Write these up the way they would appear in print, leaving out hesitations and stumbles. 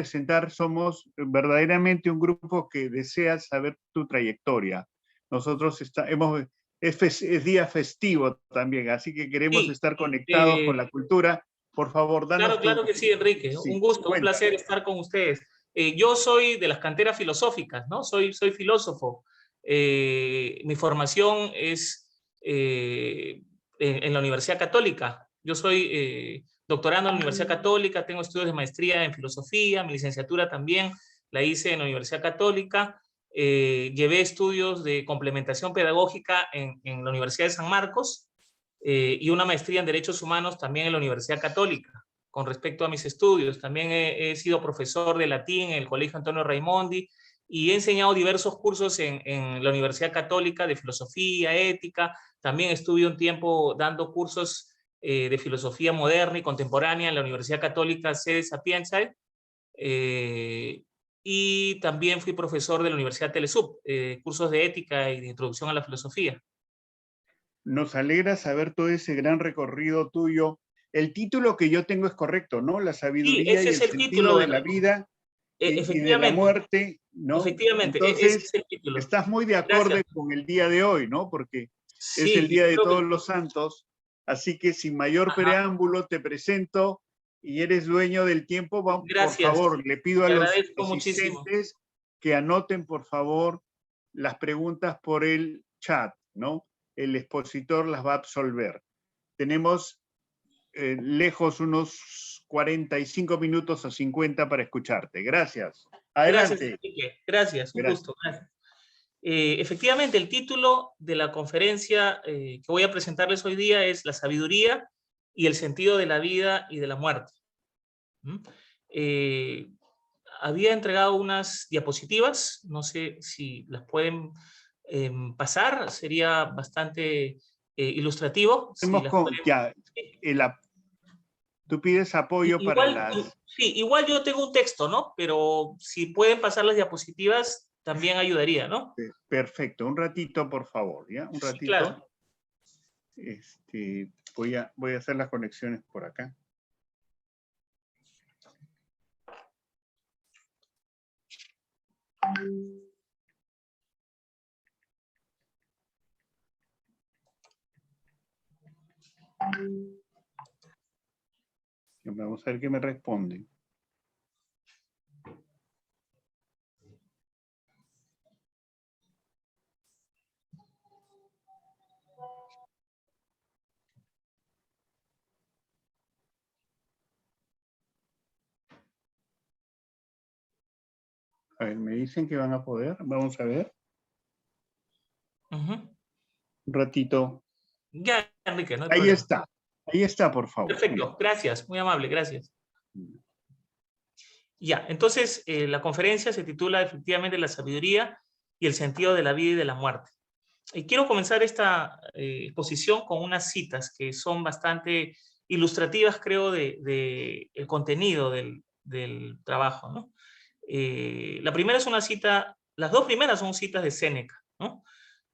presentar, somos verdaderamente un grupo que desea saber tu trayectoria. Nosotros es día festivo también, así que queremos Sí, estar conectados con la cultura. Por favor, danos claro que sí, Enrique. Un Sí, gusto, un cuéntame. placer estar con ustedes. Yo soy de las canteras filosóficas, ¿no? Soy filósofo. Mi formación es en la Universidad Católica. Yo soy doctorando en la Universidad Católica, tengo estudios de maestría en filosofía, mi licenciatura también la hice en la Universidad Católica. Llevé estudios de complementación pedagógica en la Universidad de San Marcos y una maestría en Derechos Humanos también en la Universidad Católica. Con respecto a mis estudios, también he sido profesor de latín en el Colegio Antonio Raimondi y he enseñado diversos cursos en la Universidad Católica de filosofía, ética. También estuve un tiempo dando cursos de filosofía moderna y contemporánea en la Universidad Católica Sede Sapienza. Y también fui profesor de la Universidad Telesub, cursos de ética y de introducción a la filosofía. Nos alegra saber todo ese gran recorrido tuyo. El título que yo tengo es correcto, ¿no? La Sí, sabiduría ese y es el el sentido título, de la Enrique. vida y de la Efectivamente, muerte, ¿no? ese Entonces, es el título. estás muy de Gracias. acorde con el día de hoy, ¿no? Porque es el Sí, Día yo de creo Todos que... los Santos, así que sin mayor Ajá, preámbulo te presento y eres dueño del tiempo. Por gracias, favor, le pido a te los agradezco muchísimo. asistentes que anoten, por favor, las preguntas por el chat, ¿no? El expositor las va a absolver. Tenemos lejos unos 45 minutos o 50 para escucharte. Gracias. Gracias, Adelante. Enrique. Gracias, un Gracias. gusto. Gracias. Efectivamente, el título de la conferencia que voy a presentarles hoy día es La sabiduría y el sentido de la vida y de la muerte. ¿Mm? Eh, Había entregado unas diapositivas, no sé si las pueden pasar, sería bastante ilustrativo. Si las pueden... Ya, tú pides apoyo para Igual, las... sí, igual yo tengo un texto, ¿no? Pero si pueden pasar las diapositivas, también ayudaría, ¿no? Perfecto, un ratito, por favor, ¿ya? Un Sí, ratito. claro. Voy a hacer las conexiones por acá. Vamos a ver qué me responde. A ver, me dicen que van a poder. Vamos a ver. Un ratito. Ya, Enrique, no hay Ahí problema. está. Ahí está, por favor. Perfecto, gracias, muy amable, gracias. Ya, entonces la conferencia se titula efectivamente La sabiduría y el sentido de la vida y de la muerte. Y quiero comenzar esta exposición con unas citas que son bastante ilustrativas, creo, de el contenido del trabajo, ¿no? La primera es una cita, las dos primeras son citas de Séneca, ¿no?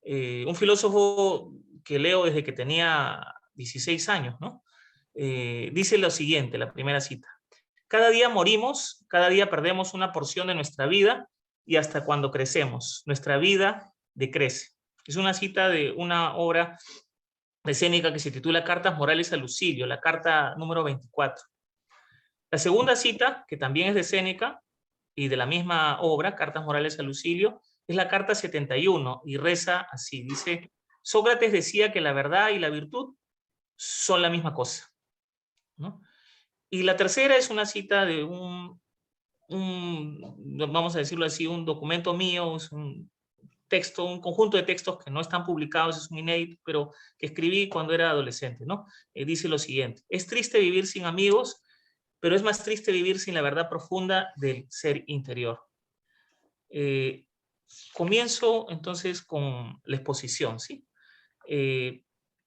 Un filósofo que leo desde que tenía 16 años, ¿no? Dice lo siguiente, la primera cita. Cada día morimos, cada día perdemos una porción de nuestra vida y hasta cuando crecemos, nuestra vida decrece. Es una cita de una obra de Séneca que se titula Cartas Morales a Lucilio, la carta número 24. La segunda cita, que también es de Séneca y de la misma obra, Cartas Morales a Lucilio, es la carta 71 y reza así, dice, Sócrates decía que la verdad y la virtud son la misma cosa, ¿no? Y la tercera es una cita de vamos a decirlo así, un documento mío, es un texto, un conjunto de textos que no están publicados, es un inédito, pero que escribí cuando era adolescente, ¿no? Dice lo siguiente, es triste vivir sin amigos, pero es más triste vivir sin la verdad profunda del ser interior. Comienzo entonces con la exposición, ¿sí?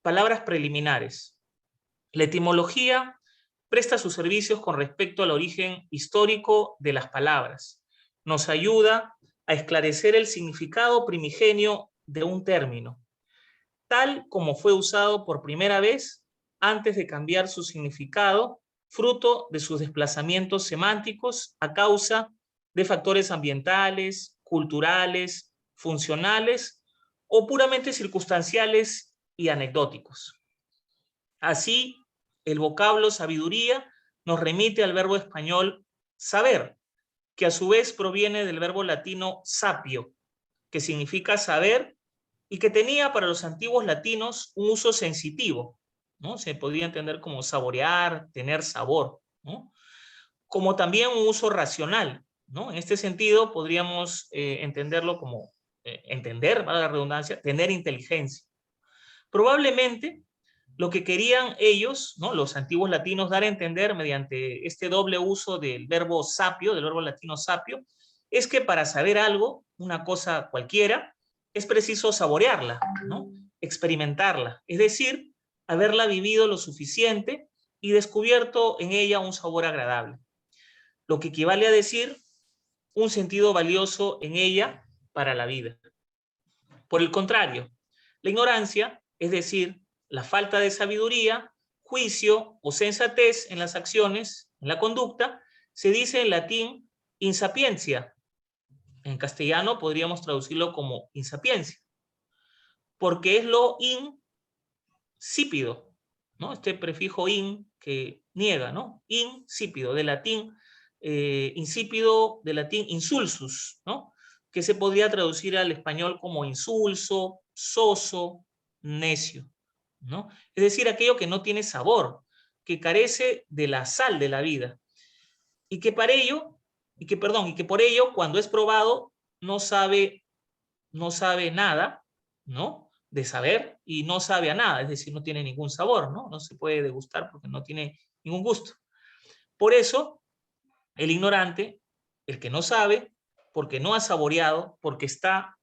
Palabras preliminares. La etimología presta sus servicios con respecto al origen histórico de las palabras. Nos ayuda a esclarecer el significado primigenio de un término, tal como fue usado por primera vez antes de cambiar su significado fruto de sus desplazamientos semánticos a causa de factores ambientales, culturales, funcionales o puramente circunstanciales y anecdóticos. Así, el vocablo sabiduría nos remite al verbo español saber, que a su vez proviene del verbo latino sapio, que significa saber y que tenía para los antiguos latinos un uso sensitivo, ¿no? Se podría entender como saborear, tener sabor, ¿no? Como también un uso racional, ¿no? En este sentido podríamos entenderlo como entender, valga la redundancia, tener inteligencia. Probablemente lo que querían ellos, ¿no?, los antiguos latinos, dar a entender mediante este doble uso del verbo sapio, del verbo latino sapio, es que para saber algo, una cosa cualquiera, es preciso saborearla, ¿no?, experimentarla, es decir, haberla vivido lo suficiente y descubierto en ella un sabor agradable, lo que equivale a decir un sentido valioso en ella para la vida. Por el contrario, la ignorancia, es decir, la falta de sabiduría, juicio o sensatez en las acciones, en la conducta, se dice en latín insapiencia. En castellano podríamos traducirlo como insapiencia, porque es lo insípido, ¿no? Este prefijo in que niega, ¿no? Insípido, de latín insípido, de latín insulsus, ¿no?, que se podría traducir al español como insulso, soso, necio, ¿no? Es decir, aquello que no tiene sabor, que carece de la sal de la vida, y que por ello, cuando es probado, no sabe nada, ¿no?, de saber, y no sabe a nada, es decir, no tiene ningún sabor, ¿no? No se puede degustar porque no tiene ningún gusto. Por eso, el ignorante, el que no sabe, porque no ha saboreado, porque está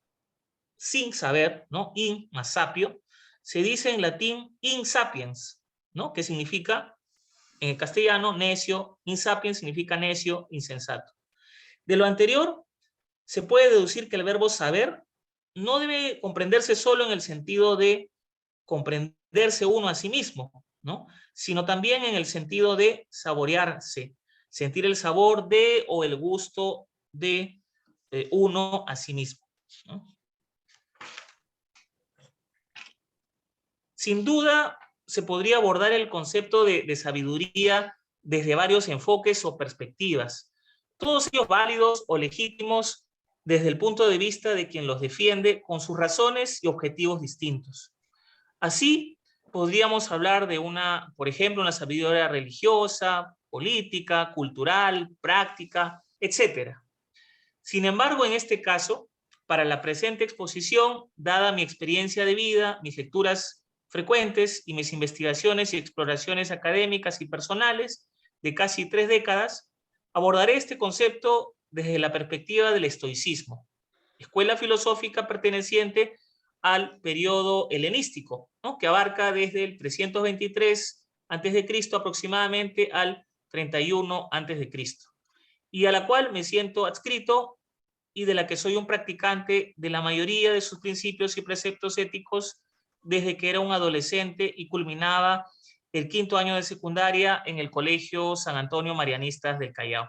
sin saber, ¿no?, in más sapio, se dice en latín insapiens, ¿no?, que significa en el castellano necio. Insapiens significa necio, insensato. De lo anterior, se puede deducir que el verbo saber no debe comprenderse solo en el sentido de comprenderse uno a sí mismo, ¿no?, sino también en el sentido de saborearse, sentir el sabor de o el gusto de uno a sí mismo, ¿no? Sin duda, se podría abordar el concepto de sabiduría desde varios enfoques o perspectivas, todos ellos válidos o legítimos desde el punto de vista de quien los defiende con sus razones y objetivos distintos. Así, podríamos hablar de por ejemplo, una sabiduría religiosa, política, cultural, práctica, etc. Sin embargo, en este caso, para la presente exposición, dada mi experiencia de vida, mis lecturas frecuentes y mis investigaciones y exploraciones académicas y personales de casi 3 décadas, abordaré este concepto desde la perspectiva del estoicismo, escuela filosófica perteneciente al periodo helenístico, ¿no?, que abarca desde el 323 a.C. aproximadamente al 31 a.C., y a la cual me siento adscrito y de la que soy un practicante de la mayoría de sus principios y preceptos éticos desde que era un adolescente y culminaba el 5º año de secundaria en el Colegio San Antonio Marianistas del Callao.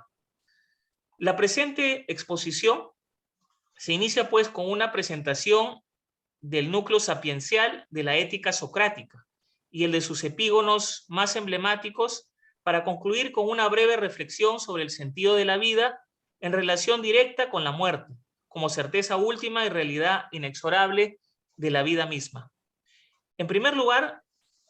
La presente exposición se inicia pues con una presentación del núcleo sapiencial de la ética socrática y el de sus epígonos más emblemáticos, para concluir con una breve reflexión sobre el sentido de la vida en relación directa con la muerte, como certeza última y realidad inexorable de la vida misma. En primer lugar,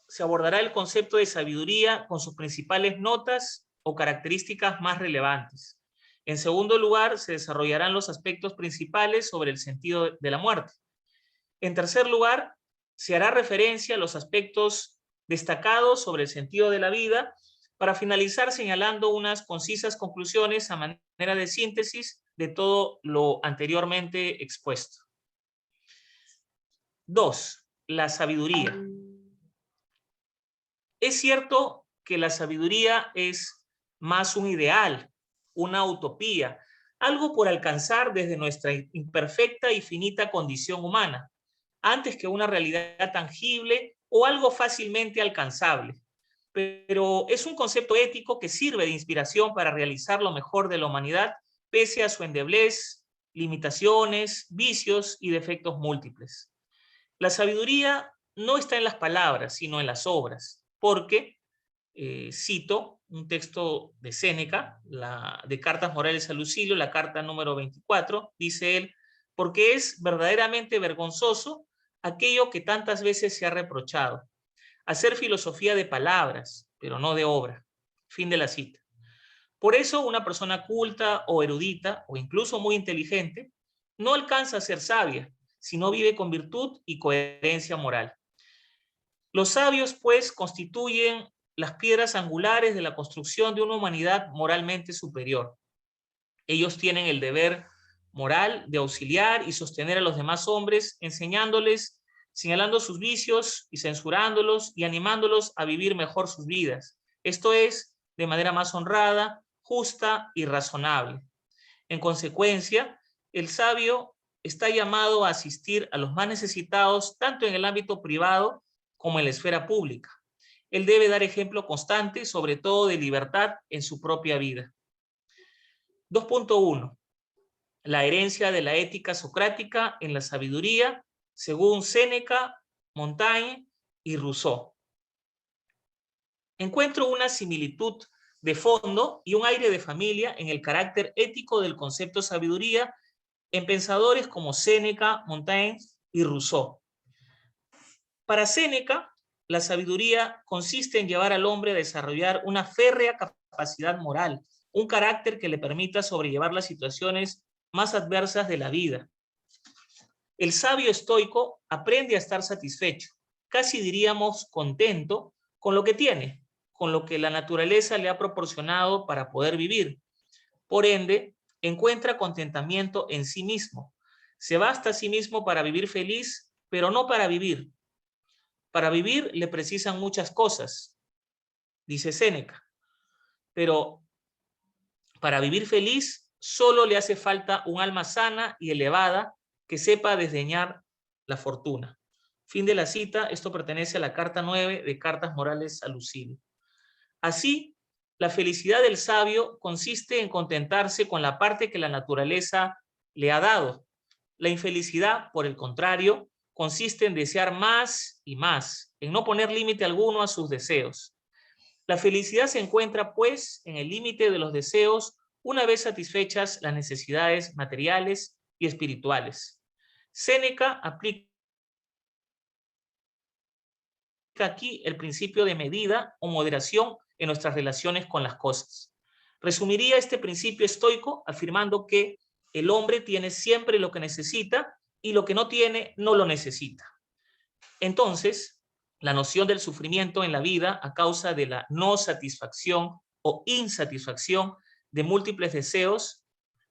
se abordará el concepto de sabiduría con sus principales notas o características más relevantes. En segundo lugar, se desarrollarán los aspectos principales sobre el sentido de la muerte. En tercer lugar, se hará referencia a los aspectos destacados sobre el sentido de la vida, para finalizar señalando unas concisas conclusiones a manera de síntesis de todo lo anteriormente expuesto. 2. La sabiduría. Es cierto que la sabiduría es más un ideal, una utopía, algo por alcanzar desde nuestra imperfecta y finita condición humana, antes que una realidad tangible o algo fácilmente alcanzable. pero es un concepto ético que sirve de inspiración para realizar lo mejor de la humanidad, pese a su endeblez, limitaciones, vicios y defectos múltiples. La sabiduría no está en las palabras, sino en las obras, porque, cito un texto de Séneca, de Cartas Morales a Lucilio, la carta número 24, dice él, porque es verdaderamente vergonzoso aquello que tantas veces se ha reprochado, hacer filosofía de palabras, pero no de obra. Fin de la cita. Por eso una persona culta o erudita, o incluso muy inteligente, no alcanza a ser sabia, sino vive con virtud y coherencia moral. Los sabios, pues, constituyen las piedras angulares de la construcción de una humanidad moralmente superior. Ellos tienen el deber moral de auxiliar y sostener a los demás hombres, enseñándoles, señalando sus vicios y censurándolos y animándolos a vivir mejor sus vidas. Esto es, de manera más honrada, justa y razonable. En consecuencia, el sabio está llamado a asistir a los más necesitados, tanto en el ámbito privado como en la esfera pública. Él debe dar ejemplo constante, sobre todo de libertad en su propia vida. 2.1. La herencia de la ética socrática en la sabiduría, según Séneca, Montaigne y Rousseau. Encuentro una similitud de fondo y un aire de familia en el carácter ético del concepto sabiduría en pensadores como Séneca, Montaigne y Rousseau. Para Séneca, la sabiduría consiste en llevar al hombre a desarrollar una férrea capacidad moral, un carácter que le permita sobrellevar las situaciones más adversas de la vida. El sabio estoico aprende a estar satisfecho, casi diríamos contento, con lo que tiene, con lo que la naturaleza le ha proporcionado para poder vivir. Por ende, encuentra contentamiento en sí mismo. Se basta a sí mismo para vivir feliz, pero no para vivir. Para vivir le precisan muchas cosas, dice Séneca, pero para vivir feliz solo le hace falta un alma sana y elevada que sepa desdeñar la fortuna. Fin de la cita. Esto pertenece a la carta 9 de Cartas Morales a Lucilio. Así, la felicidad del sabio consiste en contentarse con la parte que la naturaleza le ha dado. La infelicidad, por el contrario, consiste en desear más y más, en no poner límite alguno a sus deseos. La felicidad se encuentra, pues, en el límite de los deseos una vez satisfechas las necesidades materiales y espirituales. Séneca aplica aquí el principio de medida o moderación en nuestras relaciones con las cosas. Resumiría este principio estoico afirmando que el hombre tiene siempre lo que necesita y lo que no tiene no lo necesita. Entonces, la noción del sufrimiento en la vida a causa de la no satisfacción o insatisfacción de múltiples deseos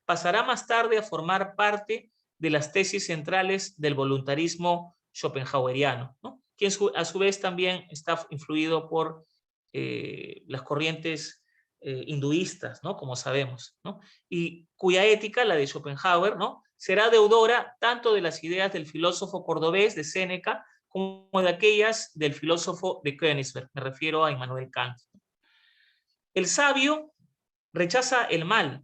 pasará más tarde a formar parte de las tesis centrales del voluntarismo schopenhaueriano, ¿no? Que a su vez también está influido por las corrientes hinduistas, ¿no? Como sabemos, ¿no? Y cuya ética, la de Schopenhauer, ¿no? Será deudora tanto de las ideas del filósofo cordobés de Séneca como de aquellas del filósofo de Königsberg. Me refiero a Immanuel Kant. El sabio rechaza el mal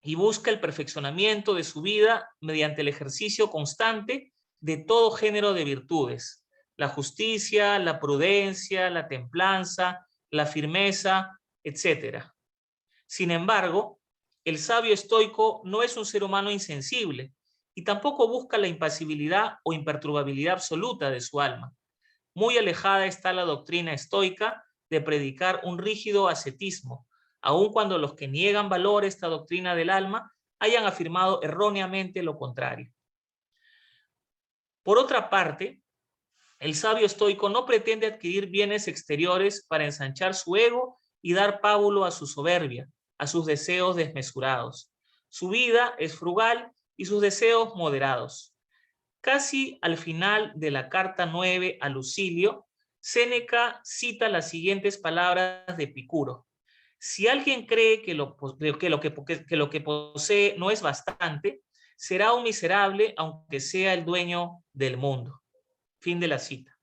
y busca el perfeccionamiento de su vida mediante el ejercicio constante de todo género de virtudes: la justicia, la prudencia, la templanza, la firmeza, etc. Sin embargo, el sabio estoico no es un ser humano insensible y tampoco busca la impasibilidad o imperturbabilidad absoluta de su alma. Muy alejada está la doctrina estoica de predicar un rígido ascetismo, aun cuando los que niegan valor a esta doctrina del alma hayan afirmado erróneamente lo contrario. Por otra parte, el sabio estoico no pretende adquirir bienes exteriores para ensanchar su ego y dar pábulo a su soberbia, a sus deseos desmesurados. Su vida es frugal y sus deseos moderados. Casi al final de la carta 9 a Lucilio, Séneca cita las siguientes palabras de Epicuro: si alguien cree que lo que posee no es bastante, será un miserable aunque sea el dueño del mundo. Fin de la cita.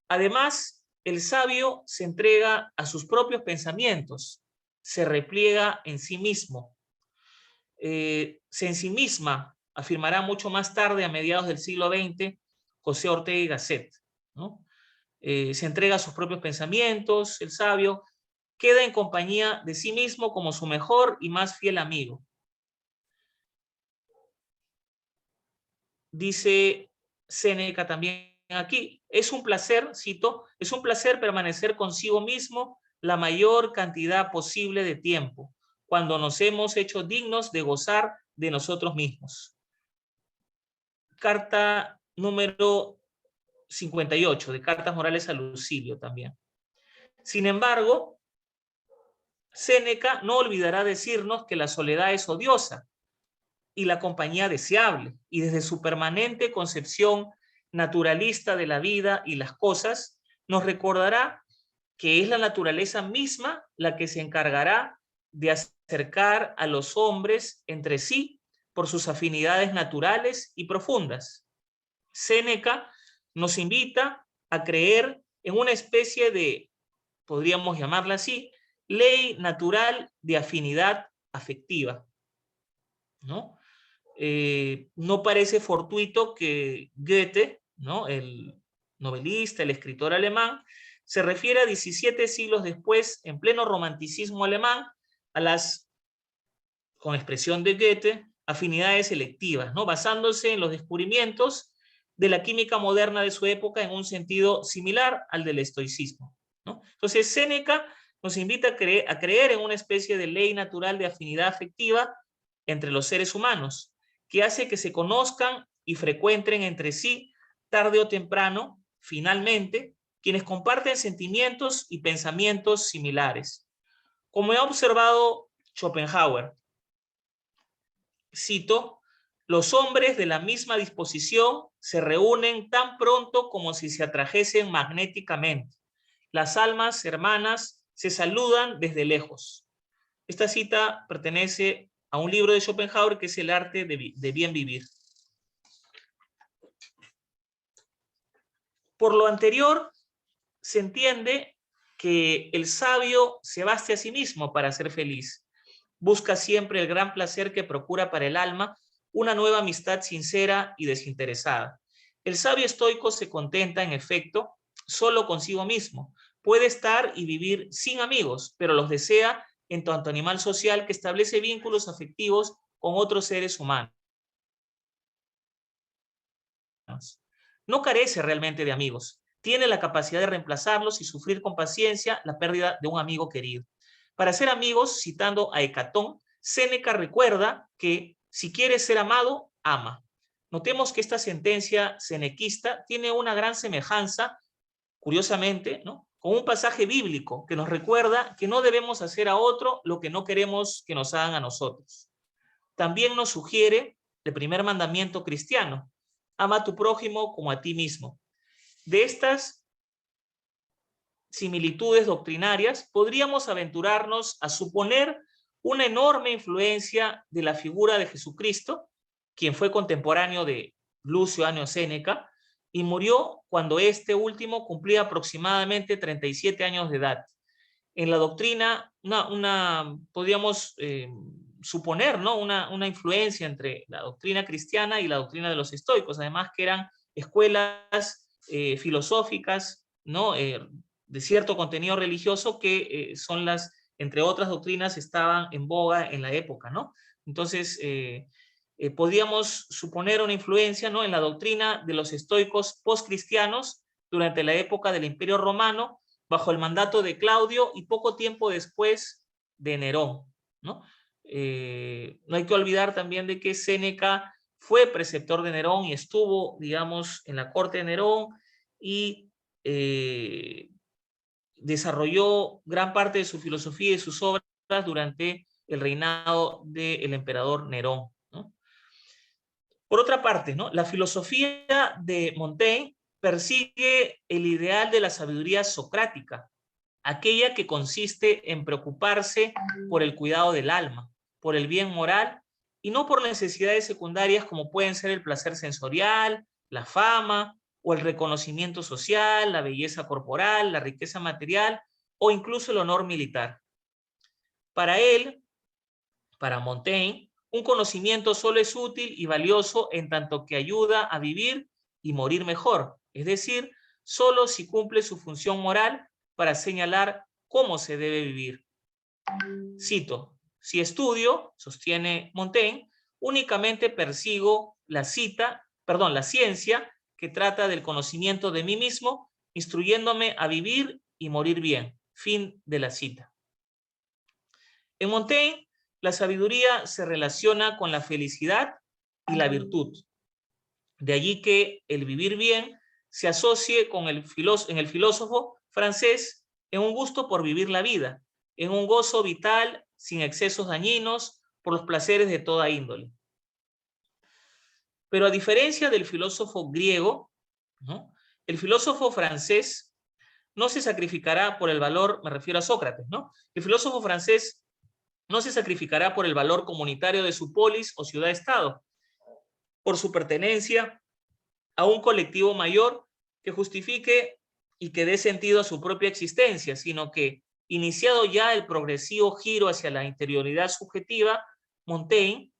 Además, el sabio se entrega a sus propios pensamientos, se repliega en sí mismo, se ensimisma, afirmará mucho más tarde, a mediados del siglo XX, José Ortega y Gasset, ¿no? Se entrega a sus propios pensamientos, el sabio queda en compañía de sí mismo como su mejor y más fiel amigo. Dice Séneca también aquí, es un placer, cito, es un placer permanecer consigo mismo la mayor cantidad posible de tiempo, cuando nos hemos hecho dignos de gozar de nosotros mismos. Carta número 58, de Cartas Morales a Lucilio también. Sin embargo, Séneca no olvidará decirnos que la soledad es odiosa y la compañía deseable, y desde su permanente concepción naturalista de la vida y las cosas, nos recordará que es la naturaleza misma la que se encargará de acercar a los hombres entre sí por sus afinidades naturales y profundas. Séneca nos invita a creer en una especie de, podríamos llamarla así, ley natural de afinidad afectiva, ¿no? No parece fortuito que Goethe, ¿no?, el novelista, el escritor alemán, se refiere a 17 siglos después, en pleno romanticismo alemán, a las, con expresión de Goethe, afinidades selectivas, ¿no?, basándose en los descubrimientos de la química moderna de su época en un sentido similar al del estoicismo, ¿no? Entonces, Séneca nos invita a creer en una especie de ley natural de afinidad afectiva entre los seres humanos, que hace que se conozcan y frecuenten entre sí, tarde o temprano, finalmente, quienes comparten sentimientos y pensamientos similares. Como ha observado Schopenhauer, cito, los hombres de la misma disposición se reúnen tan pronto como si se atrajesen magnéticamente. Las almas hermanas se saludan desde lejos. Esta cita pertenece a un libro de Schopenhauer que es El arte de bien vivir. Por lo anterior, se entiende que el sabio se baste a sí mismo para ser feliz. Busca siempre el gran placer que procura para el alma una nueva amistad sincera y desinteresada. El sabio estoico se contenta, en efecto, solo consigo mismo. Puede estar y vivir sin amigos, pero los desea en tanto animal social que establece vínculos afectivos con otros seres humanos. No carece realmente de amigos. Tiene la capacidad de reemplazarlos y sufrir con paciencia la pérdida de un amigo querido. Para ser amigos, citando a Hecatón, Séneca recuerda que si quieres ser amado, ama. Notemos que esta sentencia senequista tiene una gran semejanza, curiosamente, ¿no?, con un pasaje bíblico que nos recuerda que no debemos hacer a otro lo que no queremos que nos hagan a nosotros. También nos sugiere el primer mandamiento cristiano: ama a tu prójimo como a ti mismo. De estas similitudes doctrinarias, podríamos aventurarnos a suponer una enorme influencia de la figura de Jesucristo, quien fue contemporáneo de Lucio Annio Séneca y murió cuando este último cumplía aproximadamente 37 años de edad. En la doctrina, podríamos suponer, ¿no?, una influencia entre la doctrina cristiana y la doctrina de los estoicos, además que eran escuelas filosóficas, ¿no?, de cierto contenido religioso que son las, entre otras doctrinas, estaban en boga en la época, ¿no? Entonces, podríamos suponer una influencia, ¿no?, en la doctrina de los estoicos postcristianos durante la época del Imperio Romano, bajo el mandato de Claudio y poco tiempo después de Nerón, ¿no? No hay que olvidar también de que Séneca fue preceptor de Nerón y estuvo, digamos, en la corte de Nerón y desarrolló gran parte de su filosofía y sus obras durante el reinado del emperador Nerón, ¿no? Por otra parte, ¿no?, la filosofía de Montaigne persigue el ideal de la sabiduría socrática, aquella que consiste en preocuparse por el cuidado del alma, por el bien moral y no por necesidades secundarias como pueden ser el placer sensorial, la fama o el reconocimiento social, la belleza corporal, la riqueza material o incluso el honor militar. Para él, para Montaigne, un conocimiento solo es útil y valioso en tanto que ayuda a vivir y morir mejor, es decir, solo si cumple su función moral para señalar cómo se debe vivir. Cito: si estudio, sostiene Montaigne, únicamente persigo la ciencia que trata del conocimiento de mí mismo, instruyéndome a vivir y morir bien. Fin de la cita. En Montaigne, la sabiduría se relaciona con la felicidad y la virtud. De allí que el vivir bien se asocie con en el filósofo francés en un gusto por vivir la vida, en un gozo vital sin excesos dañinos por los placeres de toda índole. Pero a diferencia del filósofo griego, ¿no?, el filósofo francés no se sacrificará por el valor, me refiero a Sócrates, ¿no? El filósofo francés no se sacrificará por el valor comunitario de su polis o ciudad-estado, por su pertenencia a un colectivo mayor que justifique y que dé sentido a su propia existencia, sino que, iniciado ya el progresivo giro hacia la interioridad subjetiva, Montaigne,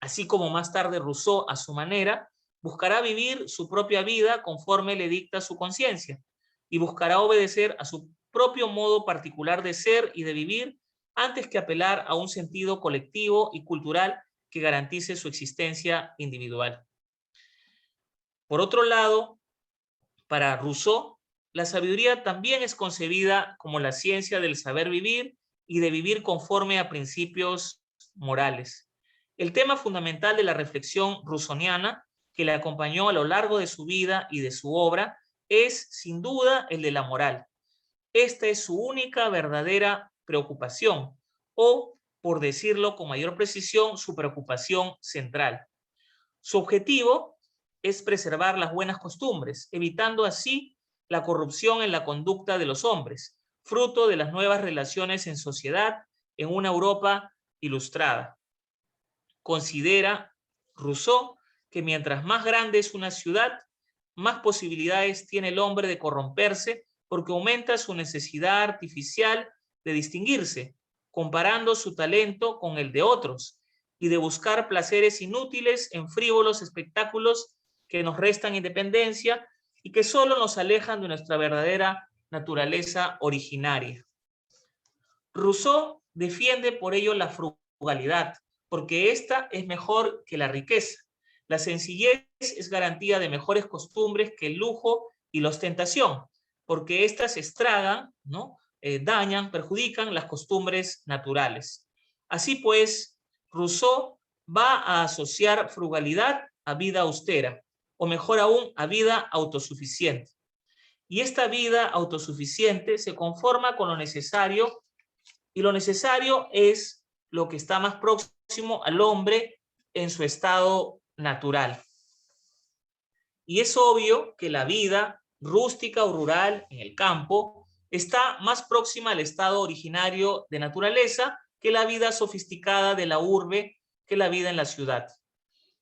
así como más tarde Rousseau a su manera, buscará vivir su propia vida conforme le dicta su conciencia y buscará obedecer a su propio modo particular de ser y de vivir antes que apelar a un sentido colectivo y cultural que garantice su existencia individual. Por otro lado, para Rousseau, la sabiduría también es concebida como la ciencia del saber vivir y de vivir conforme a principios morales. El tema fundamental de la reflexión rousseauiana que le acompañó a lo largo de su vida y de su obra es, sin duda, el de la moral. Esta es su única verdadera preocupación, o, por decirlo con mayor precisión, su preocupación central. Su objetivo es preservar las buenas costumbres, evitando así la corrupción en la conducta de los hombres, fruto de las nuevas relaciones en sociedad en una Europa ilustrada. Considera Rousseau que mientras más grande es una ciudad, más posibilidades tiene el hombre de corromperse porque aumenta su necesidad artificial de distinguirse, comparando su talento con el de otros y de buscar placeres inútiles en frívolos espectáculos que nos restan independencia y que solo nos alejan de nuestra verdadera naturaleza originaria. Rousseau defiende por ello la frugalidad, porque esta es mejor que la riqueza. La sencillez es garantía de mejores costumbres que el lujo y la ostentación, porque éstas estragan, ¿no?, dañan, perjudican las costumbres naturales. Así pues, Rousseau va a asociar frugalidad a vida austera, o mejor aún, a vida autosuficiente. Y esta vida autosuficiente se conforma con lo necesario, y lo necesario es lo que está más próximo al hombre en su estado natural. Y es obvio que la vida rústica o rural en el campo está más próxima al estado originario de naturaleza que la vida sofisticada de la urbe, que la vida en la ciudad.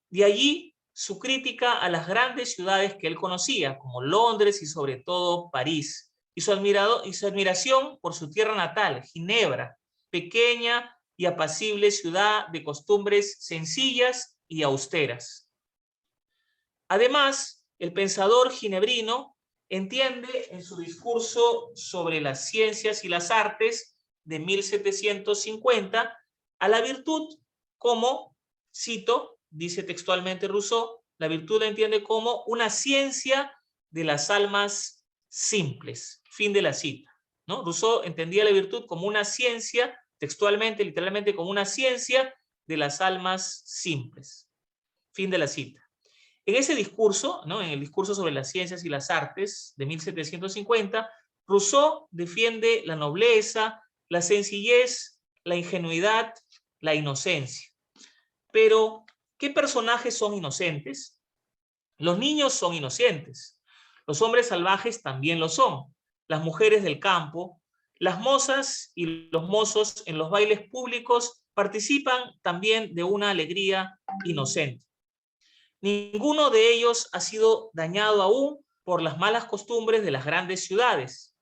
De allí su crítica a las grandes ciudades que él conocía, como Londres y sobre todo París, y su admiración por su tierra natal, Ginebra, pequeña y apacible ciudad de costumbres sencillas y austeras. Además, el pensador ginebrino entiende en su discurso sobre las ciencias y las artes de 1750 a la virtud como, cito, dice textualmente Rousseau, la virtud la entiende como una ciencia de las almas simples. Fin de la cita, ¿no? Rousseau entendía la virtud como una ciencia, textualmente, literalmente, como una ciencia de las almas simples. Fin de la cita. En ese discurso, ¿no?, en el discurso sobre las ciencias y las artes de 1750, Rousseau defiende la nobleza, la sencillez, la ingenuidad, la inocencia. Pero, ¿qué personajes son inocentes? Los niños son inocentes. Los hombres salvajes también lo son. Las mujeres del campo, las mozas y los mozos en los bailes públicos participan también de una alegría inocente. Ninguno de ellos ha sido dañado aún por las malas costumbres de las grandes ciudades,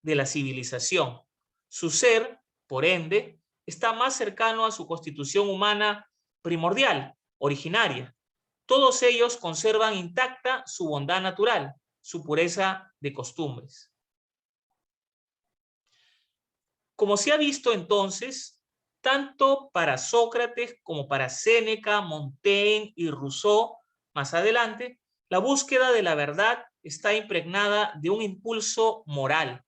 de la civilización. Su ser, por ende, está más cercano a su constitución humana primordial, originaria. Todos ellos conservan intacta su bondad natural, su pureza de costumbres. Como se ha visto entonces, tanto para Sócrates como para Séneca, Montaigne y Rousseau, más adelante, la búsqueda de la verdad está impregnada de un impulso moral.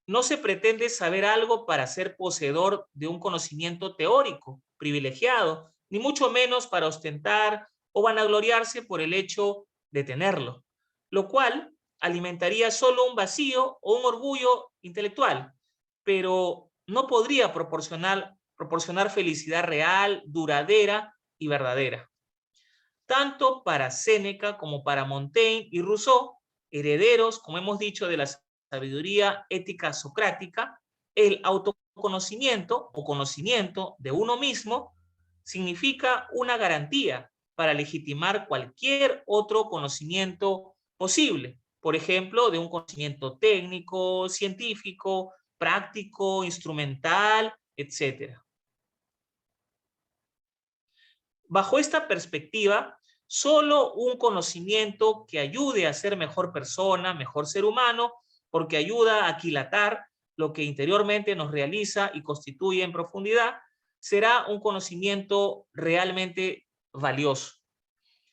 No se pretende saber algo para ser poseedor de un conocimiento teórico privilegiado, ni mucho menos para ostentar o vanagloriarse por el hecho de tenerlo, lo cual alimentaría solo un vacío o un orgullo intelectual, pero no podría proporcionar felicidad real, duradera y verdadera. Tanto para Séneca como para Montaigne y Rousseau, herederos, como hemos dicho, de la sabiduría ética socrática, el autoconocimiento o conocimiento de uno mismo significa una garantía para legitimar cualquier otro conocimiento posible. Por ejemplo, de un conocimiento técnico, científico, práctico, instrumental, etc. Bajo esta perspectiva, solo un conocimiento que ayude a ser mejor persona, mejor ser humano, porque ayuda a aquilatar lo que interiormente nos realiza y constituye en profundidad, será un conocimiento realmente valioso.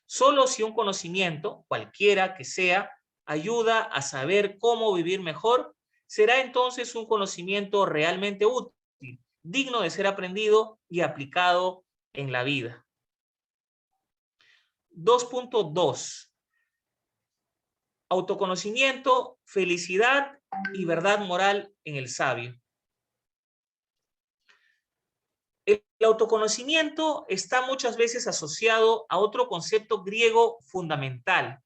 Solo si un conocimiento, cualquiera que sea, ayuda a saber cómo vivir mejor, será entonces un conocimiento realmente útil, digno de ser aprendido y aplicado en la vida. 2.2. Autoconocimiento, felicidad y verdad moral en el sabio. El autoconocimiento está muchas veces asociado a otro concepto griego fundamental,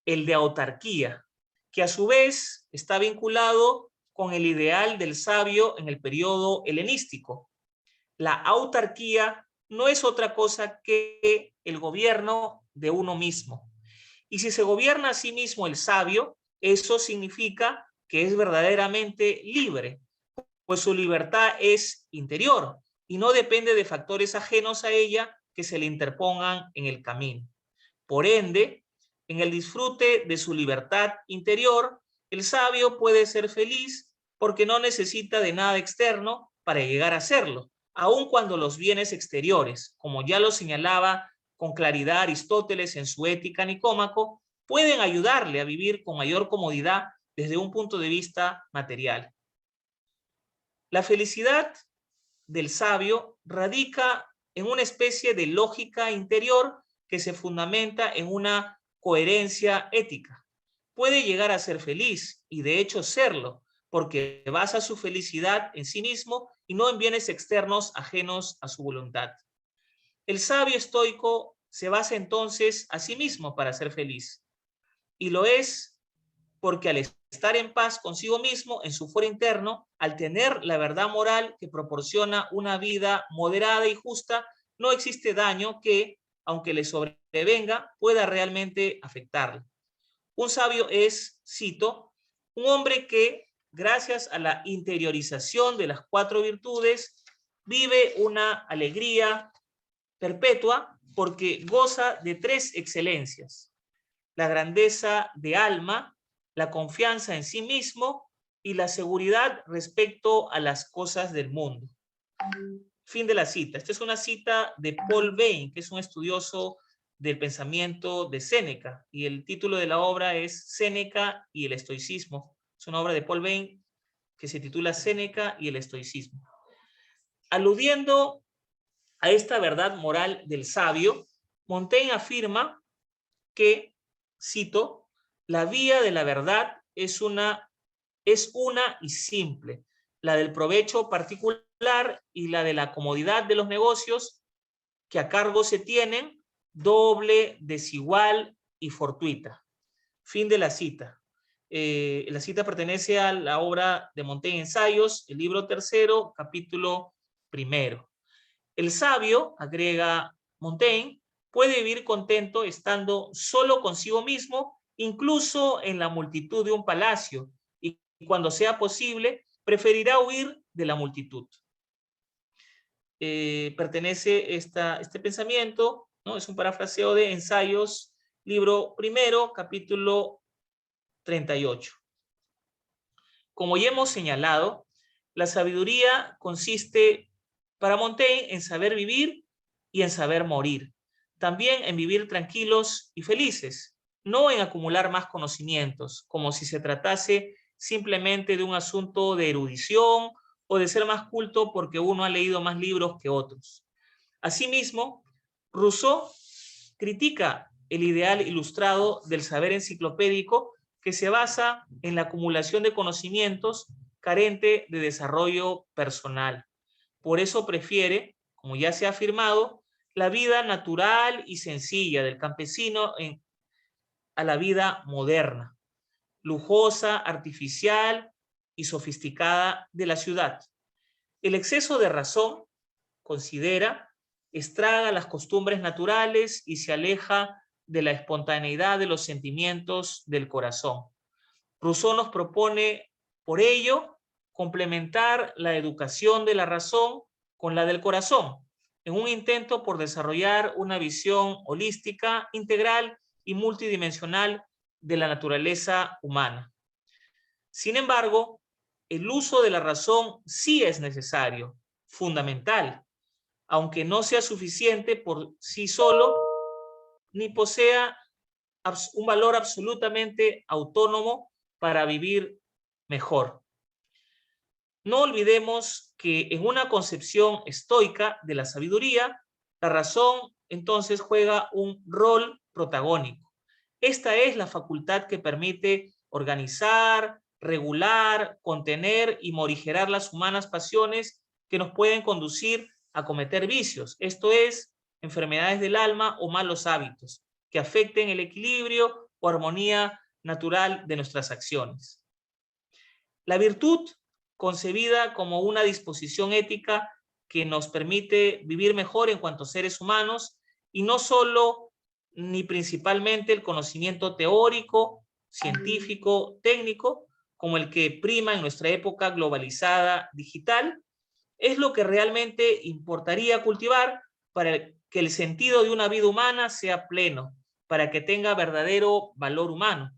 el de autarquía, que a su vez está vinculado con el ideal del sabio en el periodo helenístico. La autarquía no es otra cosa que el gobierno de uno mismo. Y si se gobierna a sí mismo el sabio, eso significa que es verdaderamente libre, pues su libertad es interior y no depende de factores ajenos a ella que se le interpongan en el camino. Por ende, en el disfrute de su libertad interior, el sabio puede ser feliz porque no necesita de nada externo para llegar a serlo, aun cuando los bienes exteriores, como ya lo señalaba con claridad Aristóteles en su Ética Nicómaco, pueden ayudarle a vivir con mayor comodidad desde un punto de vista material. La felicidad del sabio radica en una especie de lógica interior que se fundamenta en una coherencia ética. Puede llegar a ser feliz y de hecho serlo, porque basa su felicidad en sí mismo y no en bienes externos ajenos a su voluntad. El sabio estoico se basa entonces a sí mismo para ser feliz. Y lo es porque al estar en paz consigo mismo, en su fuero interno, al tener la verdad moral que proporciona una vida moderada y justa, no existe daño que, aunque le sobrevenga, pueda realmente afectarle. Un sabio es, cito, un hombre que, gracias a la interiorización de las 4 virtudes, vive una alegría perpetua porque goza de 3 excelencias: la grandeza de alma, la confianza en sí mismo y la seguridad respecto a las cosas del mundo. Fin de la cita. Esta es una cita de Paul Bain, que es un estudioso del pensamiento de Séneca, y el título de la obra es Séneca y el estoicismo. Es una obra de Paul Bain que se titula Séneca y el estoicismo. Aludiendo a esta verdad moral del sabio, Montaigne afirma que, cito, la vía de la verdad es una y simple, la del provecho particular y la de la comodidad de los negocios que a cargo se tienen, doble, desigual y fortuita. Fin de la cita. La cita pertenece a la obra de Montaigne, Ensayos, el libro 3, capítulo 1. El sabio, agrega Montaigne, puede vivir contento estando solo consigo mismo incluso en la multitud de un palacio, y cuando sea posible, preferirá huir de la multitud. Pertenece este pensamiento, ¿no? Es un parafraseo de Ensayos, libro primero, capítulo 38. Como ya hemos señalado, la sabiduría consiste para Montaigne en saber vivir y en saber morir. También en vivir tranquilos y felices, no en acumular más conocimientos, como si se tratase simplemente de un asunto de erudición o de ser más culto porque uno ha leído más libros que otros. Asimismo, Rousseau critica el ideal ilustrado del saber enciclopédico que se basa en la acumulación de conocimientos carente de desarrollo personal. Por eso prefiere, como ya se ha afirmado, la vida natural y sencilla del campesino a la vida moderna, lujosa, artificial y sofisticada de la ciudad. El exceso de razón, considera, estraga las costumbres naturales y se aleja de la espontaneidad de los sentimientos del corazón. Rousseau nos propone, por ello, complementar la educación de la razón con la del corazón, en un intento por desarrollar una visión holística, integral y multidimensional de la naturaleza humana. Sin embargo, el uso de la razón sí es necesario, fundamental, aunque no sea suficiente por sí solo, ni posea un valor absolutamente autónomo para vivir mejor. No olvidemos que en una concepción estoica de la sabiduría, la razón entonces juega un rol protagónico. Esta es la facultad que permite organizar, regular, contener y morigerar las humanas pasiones que nos pueden conducir a cometer vicios, esto es, enfermedades del alma o malos hábitos que afecten el equilibrio o armonía natural de nuestras acciones. La virtud, concebida como una disposición ética que nos permite vivir mejor en cuanto seres humanos, y no solo ni principalmente el conocimiento teórico, científico, técnico, como el que prima en nuestra época globalizada digital, es lo que realmente importaría cultivar para que el sentido de una vida humana sea pleno, para que tenga verdadero valor humano.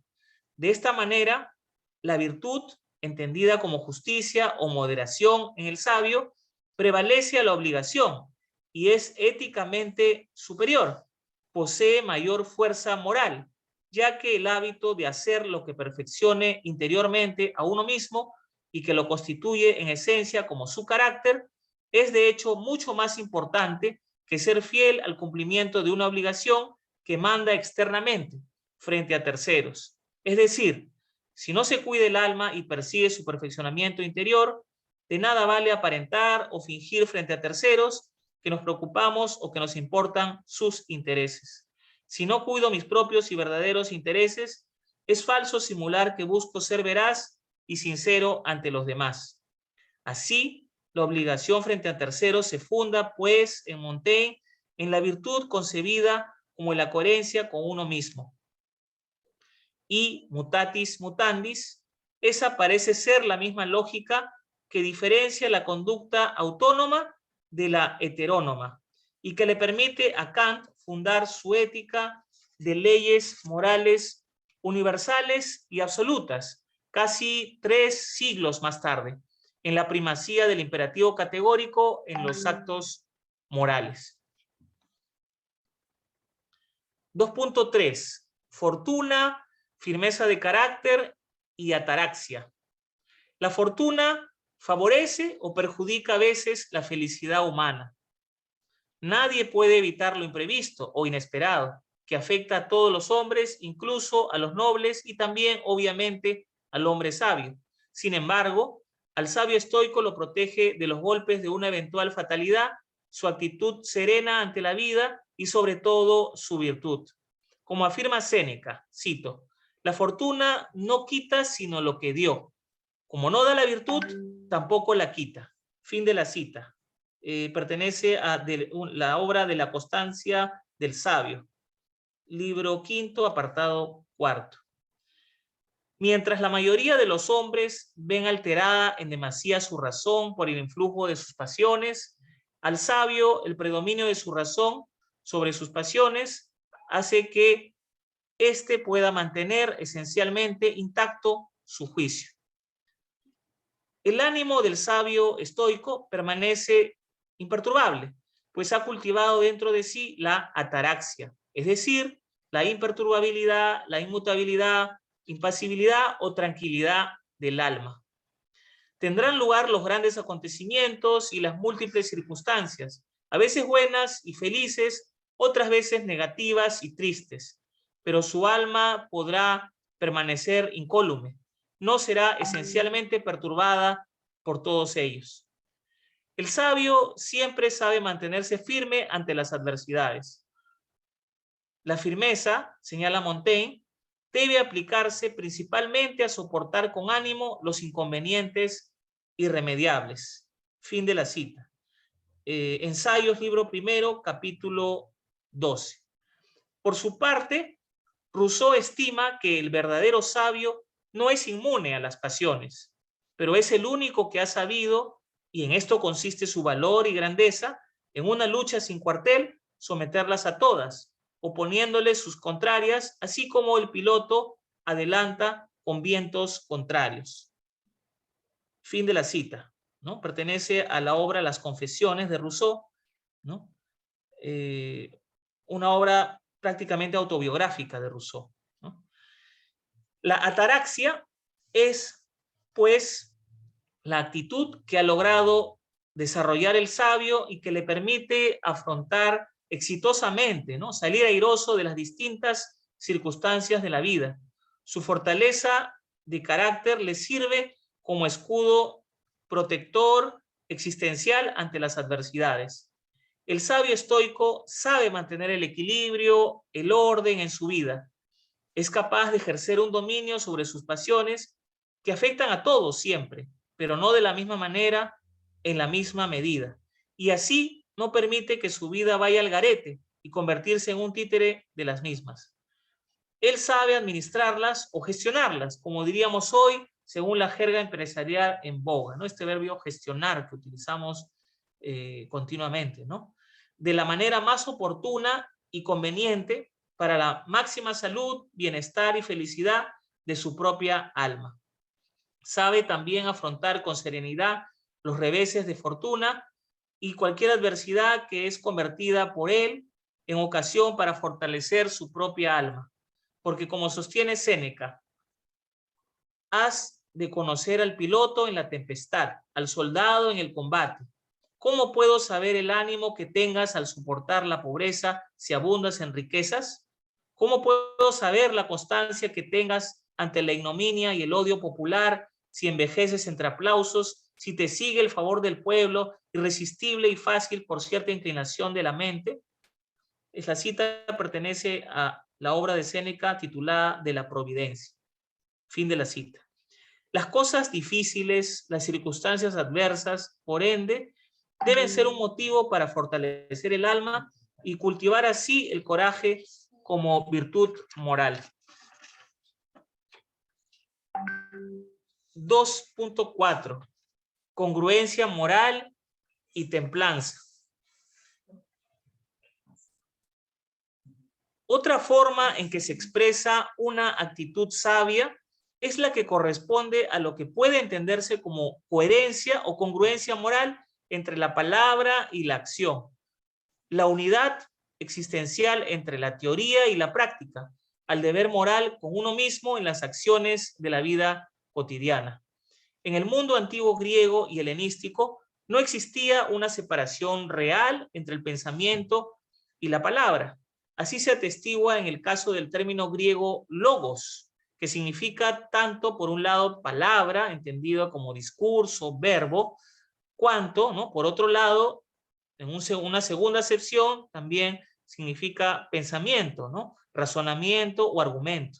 De esta manera, la virtud, entendida como justicia o moderación en el sabio, prevalece a la obligación y es éticamente superior. Posee mayor fuerza moral, ya que el hábito de hacer lo que perfeccione interiormente a uno mismo y que lo constituye en esencia como su carácter, es de hecho mucho más importante que ser fiel al cumplimiento de una obligación que manda externamente frente a terceros. Es decir, si no se cuida el alma y persigue su perfeccionamiento interior, de nada vale aparentar o fingir frente a terceros que nos preocupamos o que nos importan sus intereses. Si no cuido mis propios y verdaderos intereses, es falso simular que busco ser veraz y sincero ante los demás. Así, la obligación frente a terceros se funda, pues, en Montaigne, en la virtud concebida como la coherencia con uno mismo. Y mutatis mutandis, esa parece ser la misma lógica que diferencia la conducta autónoma de la heterónoma y que le permite a Kant fundar su ética de leyes morales universales y absolutas, casi 3 siglos más tarde, en la primacía del imperativo categórico en los actos morales. 2.3. Fortuna, firmeza de carácter y ataraxia. La fortuna favorece o perjudica a veces la felicidad humana. Nadie puede evitar lo imprevisto o inesperado, que afecta a todos los hombres, incluso a los nobles y también, obviamente, al hombre sabio. Sin embargo, al sabio estoico lo protege de los golpes de una eventual fatalidad, su actitud serena ante la vida y sobre todo su virtud. Como afirma Séneca, cito, la fortuna no quita sino lo que dio. Como no da la virtud, tampoco la quita. Fin de la cita. Pertenece a la obra de La constancia del sabio. Libro quinto, apartado cuarto. Mientras la mayoría de los hombres ven alterada en demasía su razón por el influjo de sus pasiones, al sabio el predominio de su razón sobre sus pasiones hace que éste pueda mantener esencialmente intacto su juicio. El ánimo del sabio estoico permanece imperturbable, pues ha cultivado dentro de sí la ataraxia, es decir, la imperturbabilidad, la inmutabilidad, impasibilidad o tranquilidad del alma. Tendrán lugar los grandes acontecimientos y las múltiples circunstancias, a veces buenas y felices, otras veces negativas y tristes, pero su alma podrá permanecer incólume, no será esencialmente perturbada por todos ellos. El sabio siempre sabe mantenerse firme ante las adversidades. La firmeza, señala Montaigne, debe aplicarse principalmente a soportar con ánimo los inconvenientes irremediables. Fin de la cita. Ensayos, libro primero, capítulo 12. Por su parte, Rousseau estima que el verdadero sabio no es inmune a las pasiones, pero es el único que ha sabido, y en esto consiste su valor y grandeza, en una lucha sin cuartel, someterlas a todas, oponiéndoles sus contrarias, así como el piloto adelanta con vientos contrarios. Fin de la cita, ¿no? Pertenece a la obra Las Confesiones de Rousseau, ¿no? Una obra prácticamente autobiográfica de Rousseau, ¿no? La ataraxia es, pues, la actitud que ha logrado desarrollar el sabio y que le permite afrontar exitosamente, ¿no? Salir airoso de las distintas circunstancias de la vida. Su fortaleza de carácter le sirve como escudo protector existencial ante las adversidades. El sabio estoico sabe mantener el equilibrio, el orden en su vida. Es capaz de ejercer un dominio sobre sus pasiones que afectan a todos siempre, pero no de la misma manera, en la misma medida. Y así no permite que su vida vaya al garete y convertirse en un títere de las mismas. Él sabe administrarlas o gestionarlas, como diríamos hoy, según la jerga empresarial en boga, ¿no? Este verbo gestionar que utilizamos continuamente, ¿no? De la manera más oportuna y conveniente para la máxima salud, bienestar y felicidad de su propia alma. Sabe también afrontar con serenidad los reveses de fortuna y cualquier adversidad que es convertida por él en ocasión para fortalecer su propia alma. Porque como sostiene Séneca, has de conocer al piloto en la tempestad, al soldado en el combate. ¿Cómo puedo saber el ánimo que tengas al soportar la pobreza si abundas en riquezas? ¿Cómo puedo saber la constancia que tengas ante la ignominia y el odio popular si envejeces entre aplausos, si te sigue el favor del pueblo, irresistible y fácil por cierta inclinación de la mente? La cita pertenece a la obra de Séneca titulada De la Providencia. Fin de la cita. Las cosas difíciles, las circunstancias adversas, por ende, deben ser un motivo para fortalecer el alma y cultivar así el coraje como virtud moral. 2.4. Congruencia moral y templanza. Otra forma en que se expresa una actitud sabia es la que corresponde a lo que puede entenderse como coherencia o congruencia moral entre la palabra y la acción. La unidad existencial entre la teoría y la práctica, al deber moral con uno mismo en las acciones de la vida cotidiana. En el mundo antiguo griego y helenístico no existía una separación real entre el pensamiento y la palabra. Así se atestigua en el caso del término griego logos, que significa tanto, por un lado, palabra, entendida como discurso, verbo, cuanto, ¿no?, por otro lado, en una segunda acepción, también significa pensamiento, ¿no?, razonamiento o argumento.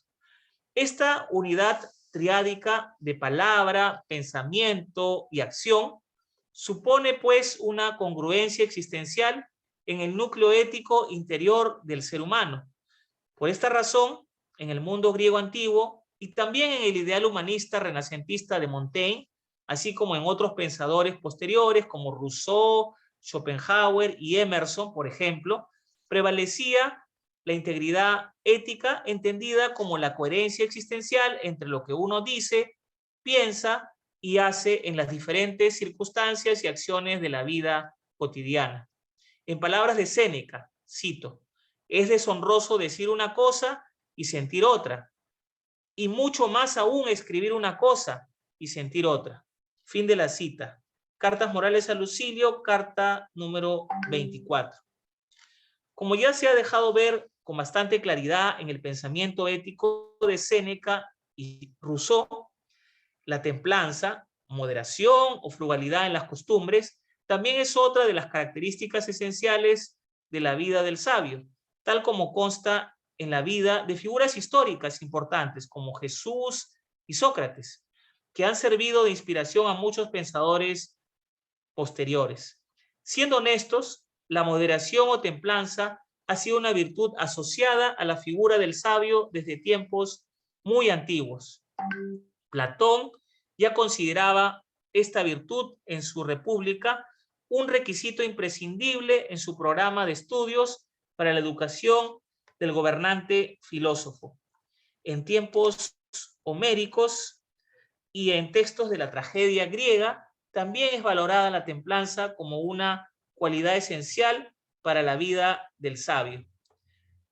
Esta unidad triádica de palabra, pensamiento y acción supone, pues, una congruencia existencial en el núcleo ético interior del ser humano. Por esta razón, en el mundo griego antiguo y también en el ideal humanista renacentista de Montaigne, así como en otros pensadores posteriores como Rousseau, Schopenhauer y Emerson, por ejemplo, prevalecía la integridad ética entendida como la coherencia existencial entre lo que uno dice, piensa y hace en las diferentes circunstancias y acciones de la vida cotidiana. En palabras de Séneca, cito, es deshonroso decir una cosa y sentir otra, y mucho más aún escribir una cosa y sentir otra. Fin de la cita. Cartas Morales a Lucilio, carta número 24. Como ya se ha dejado ver con bastante claridad en el pensamiento ético de Séneca y Rousseau, la templanza, moderación o frugalidad en las costumbres, también es otra de las características esenciales de la vida del sabio, tal como consta en la vida de figuras históricas importantes como Jesús y Sócrates, que han servido de inspiración a muchos pensadores posteriores. Siendo honestos, la moderación o templanza ha sido una virtud asociada a la figura del sabio desde tiempos muy antiguos. Platón ya consideraba esta virtud en su República un requisito imprescindible en su programa de estudios para la educación del gobernante filósofo. En tiempos homéricos y en textos de la tragedia griega, también es valorada la templanza como una cualidad esencial para la vida del sabio.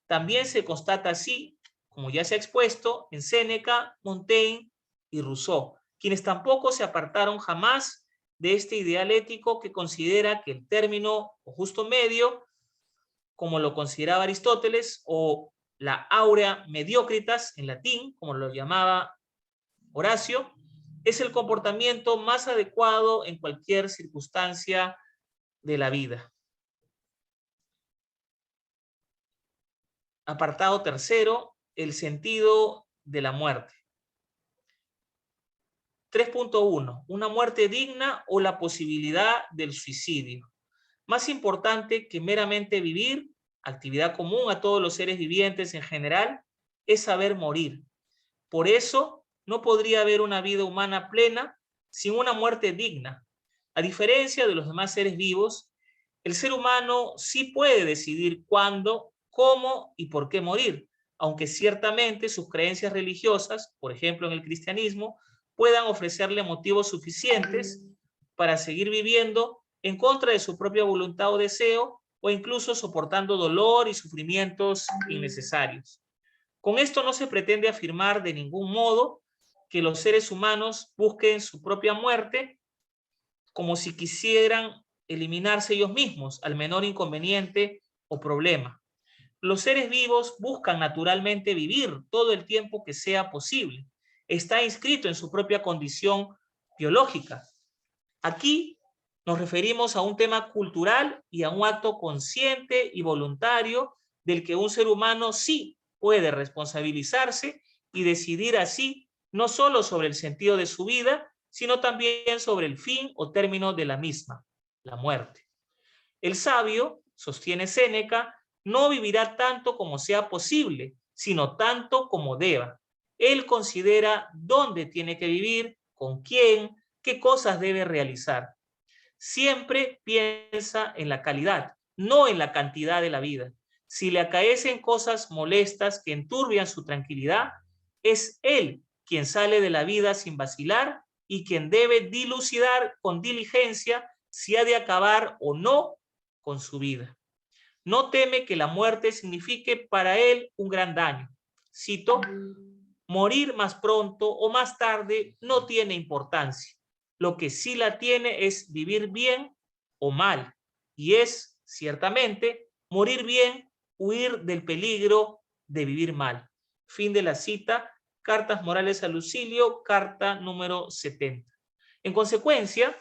También se constata así, como ya se ha expuesto, en Séneca, Montaigne y Rousseau, quienes tampoco se apartaron jamás de este ideal ético que considera que el término o justo medio, como lo consideraba Aristóteles, o la aurea mediocritas en latín, como lo llamaba Horacio, es el comportamiento más adecuado en cualquier circunstancia de la vida. Apartado tercero, el sentido de la muerte. 3.1. Una muerte digna o la posibilidad del suicidio. Más importante que meramente vivir, actividad común a todos los seres vivientes en general, es saber morir. Por eso, no podría haber una vida humana plena sin una muerte digna. A diferencia de los demás seres vivos, el ser humano sí puede decidir cuándo, cómo y por qué morir, aunque ciertamente sus creencias religiosas, por ejemplo en el cristianismo, puedan ofrecerle motivos suficientes para seguir viviendo en contra de su propia voluntad o deseo, o incluso soportando dolor y sufrimientos innecesarios. Con esto no se pretende afirmar de ningún modo que los seres humanos busquen su propia muerte como si quisieran eliminarse ellos mismos al menor inconveniente o problema. Los seres vivos buscan naturalmente vivir todo el tiempo que sea posible. Está inscrito en su propia condición biológica. Aquí nos referimos a un tema cultural y a un acto consciente y voluntario del que un ser humano sí puede responsabilizarse y decidir así no solo sobre el sentido de su vida, sino también sobre el fin o término de la misma, la muerte. El sabio, sostiene Séneca, no vivirá tanto como sea posible, sino tanto como deba. Él considera dónde tiene que vivir, con quién, qué cosas debe realizar. Siempre piensa en la calidad, no en la cantidad de la vida. Si le acaecen cosas molestas que enturbian su tranquilidad, es él quien sale de la vida sin vacilar y quien debe dilucidar con diligencia si ha de acabar o no con su vida. No teme que la muerte signifique para él un gran daño. Cito, morir más pronto o más tarde no tiene importancia. Lo que sí la tiene es vivir bien o mal. Y es, ciertamente, morir bien, huir del peligro de vivir mal. Fin de la cita. Cartas Morales a Lucilio, carta número 70. En consecuencia,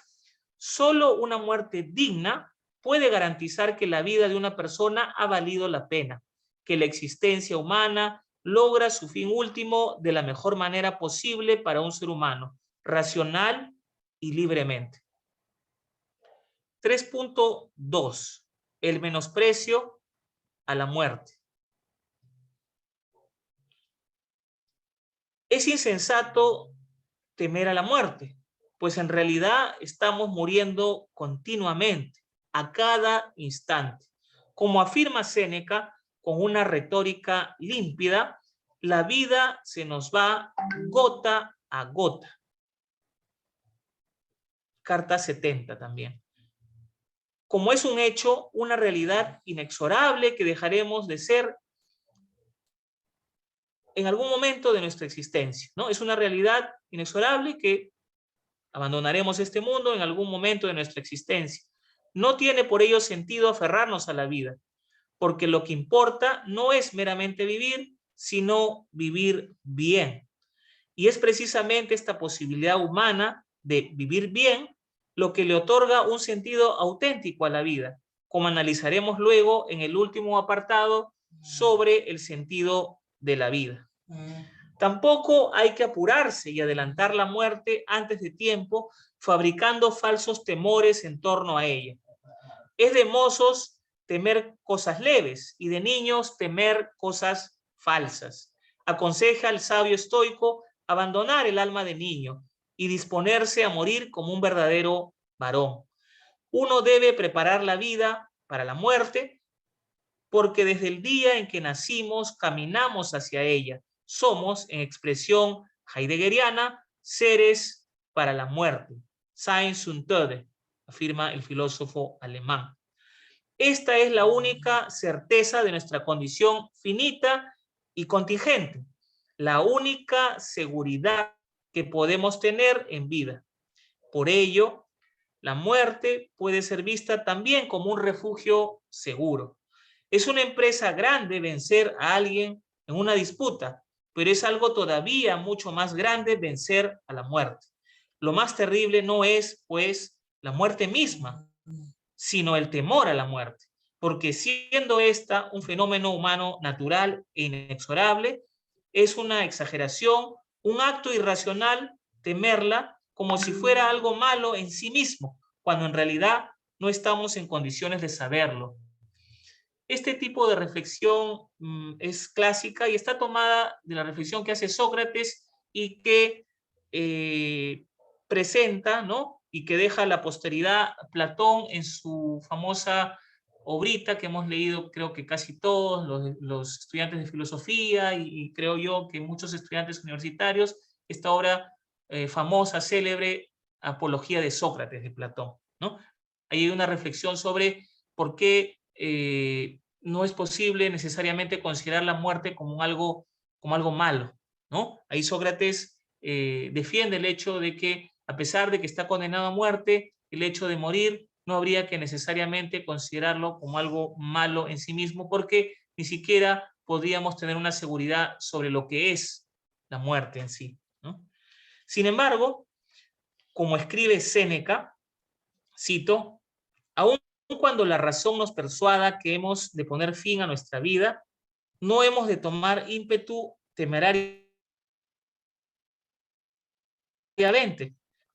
solo una muerte digna puede garantizar que la vida de una persona ha valido la pena, que la existencia humana logra su fin último de la mejor manera posible para un ser humano, racional y libremente. 3.2. El menosprecio a la muerte. Es insensato temer a la muerte, pues en realidad estamos muriendo continuamente, a cada instante. Como afirma Séneca, con una retórica límpida, la vida se nos va gota a gota. Carta 70 también. Como es un hecho, una realidad inexorable que dejaremos de ser en algún momento de nuestra existencia, ¿no? Es una realidad inexorable que abandonaremos este mundo en algún momento de nuestra existencia. No tiene por ello sentido aferrarnos a la vida, porque lo que importa no es meramente vivir, sino vivir bien. Y es precisamente esta posibilidad humana de vivir bien lo que le otorga un sentido auténtico a la vida, como analizaremos luego en el último apartado sobre el sentido de la vida. Tampoco hay que apurarse y adelantar la muerte antes de tiempo, fabricando falsos temores en torno a ella. Es de mozos temer cosas leves y de niños temer cosas falsas. Aconseja al sabio estoico abandonar el alma de niño y disponerse a morir como un verdadero varón. Uno debe preparar la vida para la muerte porque desde el día en que nacimos caminamos hacia ella. Somos, en expresión heideggeriana, seres para la muerte. Sein zum Tode, afirma el filósofo alemán. Esta es la única certeza de nuestra condición finita y contingente, la única seguridad que podemos tener en vida. Por ello, la muerte puede ser vista también como un refugio seguro. Es una empresa grande vencer a alguien en una disputa, pero es algo todavía mucho más grande vencer a la muerte. Lo más terrible no es, pues, la muerte misma, sino el temor a la muerte, porque siendo esta un fenómeno humano natural e inexorable, es una exageración, un acto irracional temerla como si fuera algo malo en sí mismo, cuando en realidad no estamos en condiciones de saberlo. Este tipo de reflexión es clásica y está tomada de la reflexión que hace Sócrates y que presenta, ¿no? Y que deja a la posteridad Platón en su famosa obrita que hemos leído, creo que casi todos los estudiantes de filosofía y creo yo que muchos estudiantes universitarios, esta obra famosa, célebre, Apología de Sócrates, de Platón, ¿no? Ahí hay una reflexión sobre por qué no es posible necesariamente considerar la muerte como algo malo, ¿no? Ahí Sócrates defiende el hecho de que, a pesar de que está condenado a muerte, el hecho de morir no habría que necesariamente considerarlo como algo malo en sí mismo, porque ni siquiera podríamos tener una seguridad sobre lo que es la muerte en sí, ¿no? Sin embargo, como escribe Séneca, cito, aún cuando la razón nos persuada que hemos de poner fin a nuestra vida, no hemos de tomar ímpetu temerariamente,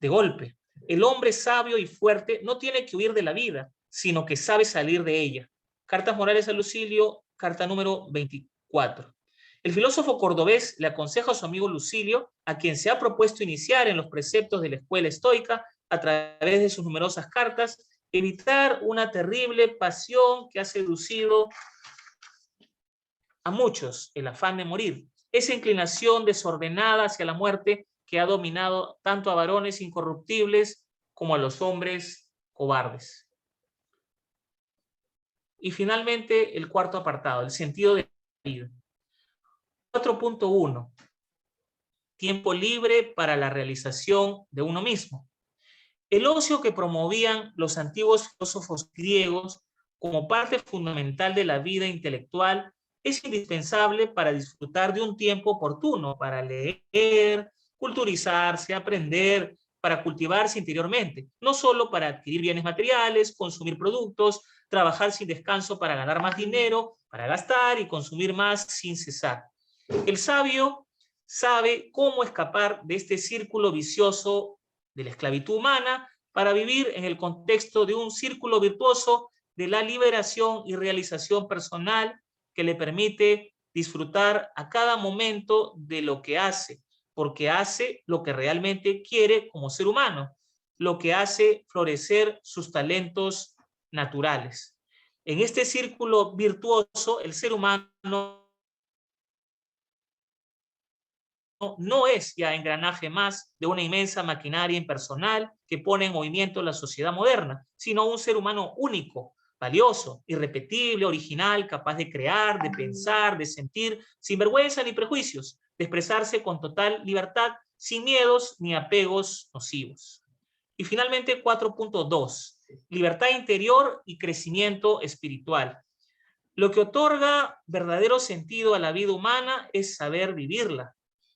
de golpe. El hombre sabio y fuerte no tiene que huir de la vida, sino que sabe salir de ella. Cartas Morales a Lucilio, carta número 24. El filósofo cordobés le aconseja a su amigo Lucilio, a quien se ha propuesto iniciar en los preceptos de la escuela estoica a través de sus numerosas cartas, evitar una terrible pasión que ha seducido a muchos, el afán de morir. Esa inclinación desordenada hacia la muerte que ha dominado tanto a varones incorruptibles como a los hombres cobardes. Y finalmente, el cuarto apartado, el sentido de la vida. 4.1. Tiempo libre para la realización de uno mismo. El ocio que promovían los antiguos filósofos griegos como parte fundamental de la vida intelectual es indispensable para disfrutar de un tiempo oportuno, para leer, culturizarse, aprender, para cultivarse interiormente, no solo para adquirir bienes materiales, consumir productos, trabajar sin descanso para ganar más dinero, para gastar y consumir más sin cesar. El sabio sabe cómo escapar de este círculo vicioso de la esclavitud humana para vivir en el contexto de un círculo virtuoso de la liberación y realización personal que le permite disfrutar a cada momento de lo que hace, porque hace lo que realmente quiere como ser humano, lo que hace florecer sus talentos naturales. En este círculo virtuoso, el ser humano no es ya engranaje más de una inmensa maquinaria impersonal que pone en movimiento la sociedad moderna, sino un ser humano único, valioso, irrepetible, original, capaz de crear, de pensar, de sentir, sin vergüenza ni prejuicios, de expresarse con total libertad, sin miedos ni apegos nocivos. Y finalmente, 4.2, libertad interior y crecimiento espiritual. Lo que otorga verdadero sentido a la vida humana es saber vivirla.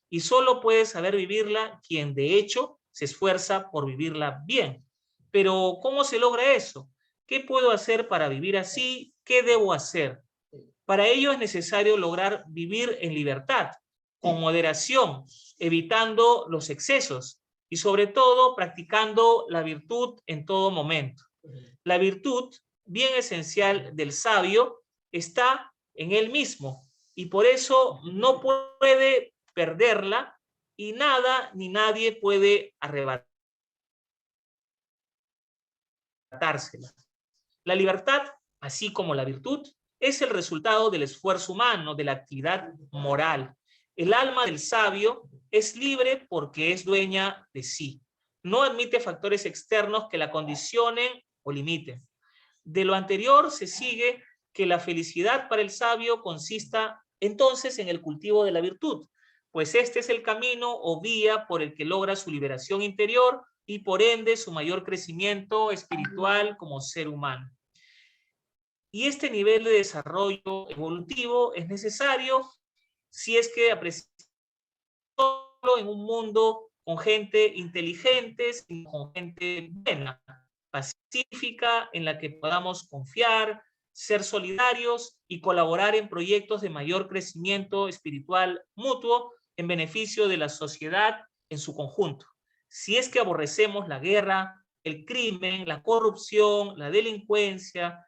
Y solo puede saber vivirla quien de hecho se esfuerza por vivirla bien. Pero ¿cómo se logra eso? ¿Qué puedo hacer para vivir así? ¿Qué debo hacer? Para ello es necesario lograr vivir en libertad, con moderación, evitando los excesos y sobre todo practicando la virtud en todo momento. La virtud, bien esencial del sabio, está en él mismo y por eso no puede perderla y nada ni nadie puede arrebatársela. La libertad, así como la virtud, es el resultado del esfuerzo humano, de la actividad moral. El alma del sabio es libre porque es dueña de sí. No admite factores externos que la condicionen o limiten. De lo anterior se sigue que la felicidad para el sabio consista entonces en el cultivo de la virtud, pues este es el camino o vía por el que logra su liberación interior y por ende su mayor crecimiento espiritual como ser humano. Y este nivel de desarrollo evolutivo es necesario si es que apreciamos en un mundo con gente inteligente, con gente buena, pacífica, en la que podamos confiar, ser solidarios y colaborar en proyectos de mayor crecimiento espiritual mutuo en beneficio de la sociedad en su conjunto. Si es que aborrecemos la guerra, el crimen, la corrupción, la delincuencia,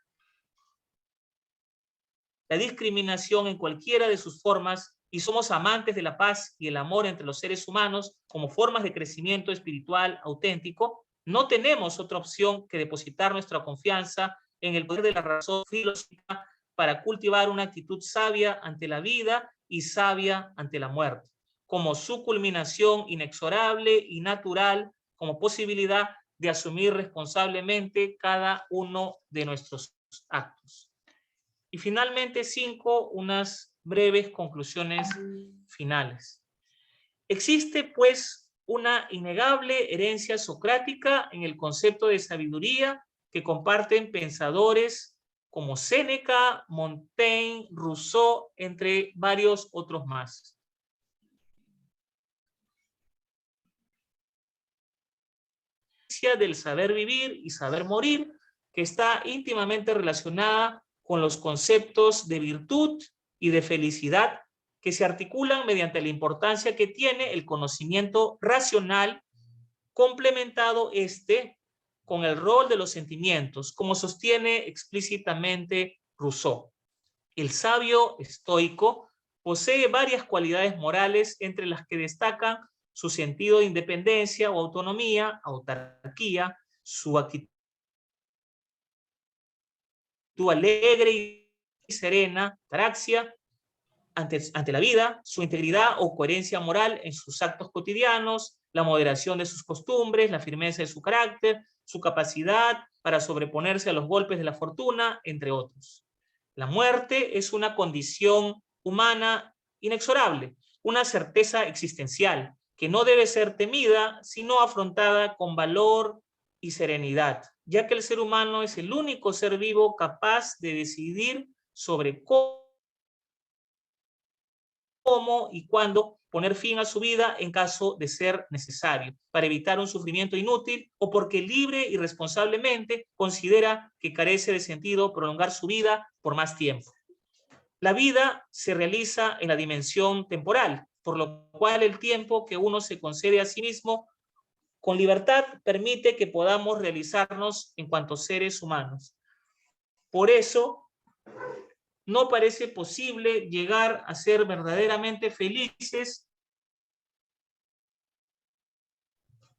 la discriminación en cualquiera de sus formas y somos amantes de la paz y el amor entre los seres humanos como formas de crecimiento espiritual auténtico, no tenemos otra opción que depositar nuestra confianza en el poder de la razón filosófica para cultivar una actitud sabia ante la vida y sabia ante la muerte, como su culminación inexorable y natural, como posibilidad de asumir responsablemente cada uno de nuestros actos. Y finalmente, 5, unas breves conclusiones finales. Existe, pues, una innegable herencia socrática en el concepto de sabiduría que comparten pensadores como Séneca, Montaigne, Rousseau, entre varios otros más. Del saber vivir y saber morir, que está íntimamente relacionada con los conceptos de virtud y de felicidad que se articulan mediante la importancia que tiene el conocimiento racional, complementado con el rol de los sentimientos, como sostiene explícitamente Rousseau. El sabio estoico posee varias cualidades morales, entre las que destacan su sentido de independencia o autonomía, autarquía, su actitud alegre y serena, ataraxia ante la vida, su integridad o coherencia moral en sus actos cotidianos, la moderación de sus costumbres, la firmeza de su carácter, su capacidad para sobreponerse a los golpes de la fortuna, entre otros. La muerte es una condición humana inexorable, una certeza existencial que no debe ser temida, sino afrontada con valor y serenidad, ya que el ser humano es el único ser vivo capaz de decidir sobre cómo y cuándo poner fin a su vida en caso de ser necesario, para evitar un sufrimiento inútil o porque libre y responsablemente considera que carece de sentido prolongar su vida por más tiempo. La vida se realiza en la dimensión temporal, por lo cual el tiempo que uno se concede a sí mismo con libertad permite que podamos realizarnos en cuanto seres humanos. Por eso, no parece posible llegar a ser verdaderamente felices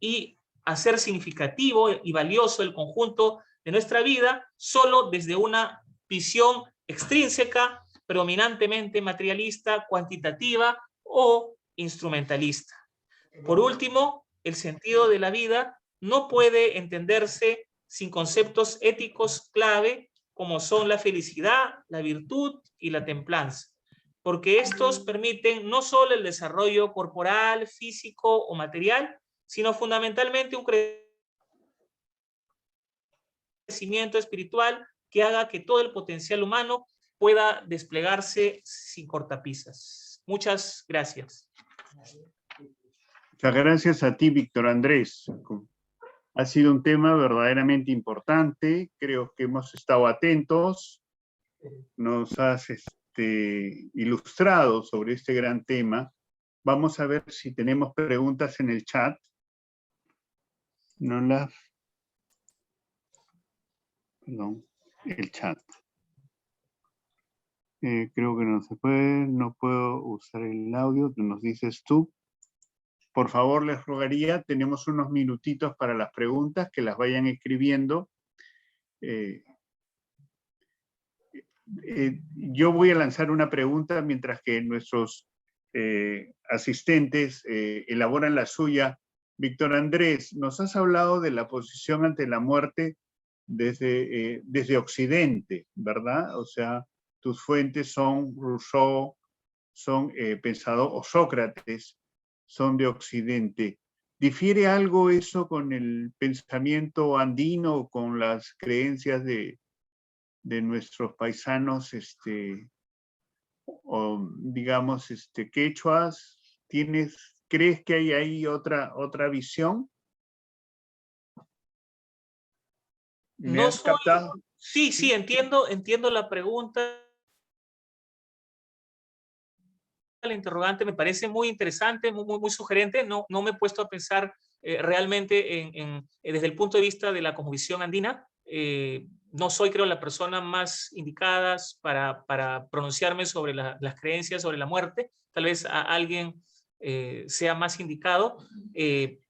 y hacer significativo y valioso el conjunto de nuestra vida solo desde una visión extrínseca, predominantemente materialista, cuantitativa o instrumentalista. Por último, el sentido de la vida no puede entenderse sin conceptos éticos clave como son la felicidad, la virtud y la templanza, porque estos permiten no solo el desarrollo corporal, físico o material, sino fundamentalmente un crecimiento espiritual que haga que todo el potencial humano pueda desplegarse sin cortapisas. Muchas gracias. Muchas gracias a ti, Víctor Andrés. Ha sido un tema verdaderamente importante. Creo que hemos estado atentos. Nos has ilustrado sobre este gran tema. Vamos a ver si tenemos preguntas en el chat. Perdón, el chat. Creo que no se puede, no puedo usar el audio, nos dices tú. Por favor, les rogaría, tenemos unos minutitos para las preguntas, que las vayan escribiendo. Yo voy a lanzar una pregunta mientras que nuestros asistentes elaboran la suya. Víctor Andrés, nos has hablado de la posición ante la muerte desde Occidente, ¿verdad? O sea, tus fuentes son Rousseau, son o Sócrates, son de Occidente. ¿Difiere algo eso con el pensamiento andino o con las creencias de nuestros paisanos, o digamos, quechuas? ¿Crees que hay ahí otra visión? ¿Me No has soy... captado? Sí, entiendo la pregunta. La interrogante me parece muy interesante, muy sugerente. No me he puesto a pensar realmente desde el punto de vista de la cosmovisión andina. No soy, creo, la persona más indicada para pronunciarme sobre las creencias sobre la muerte. Tal vez alguien sea más indicado,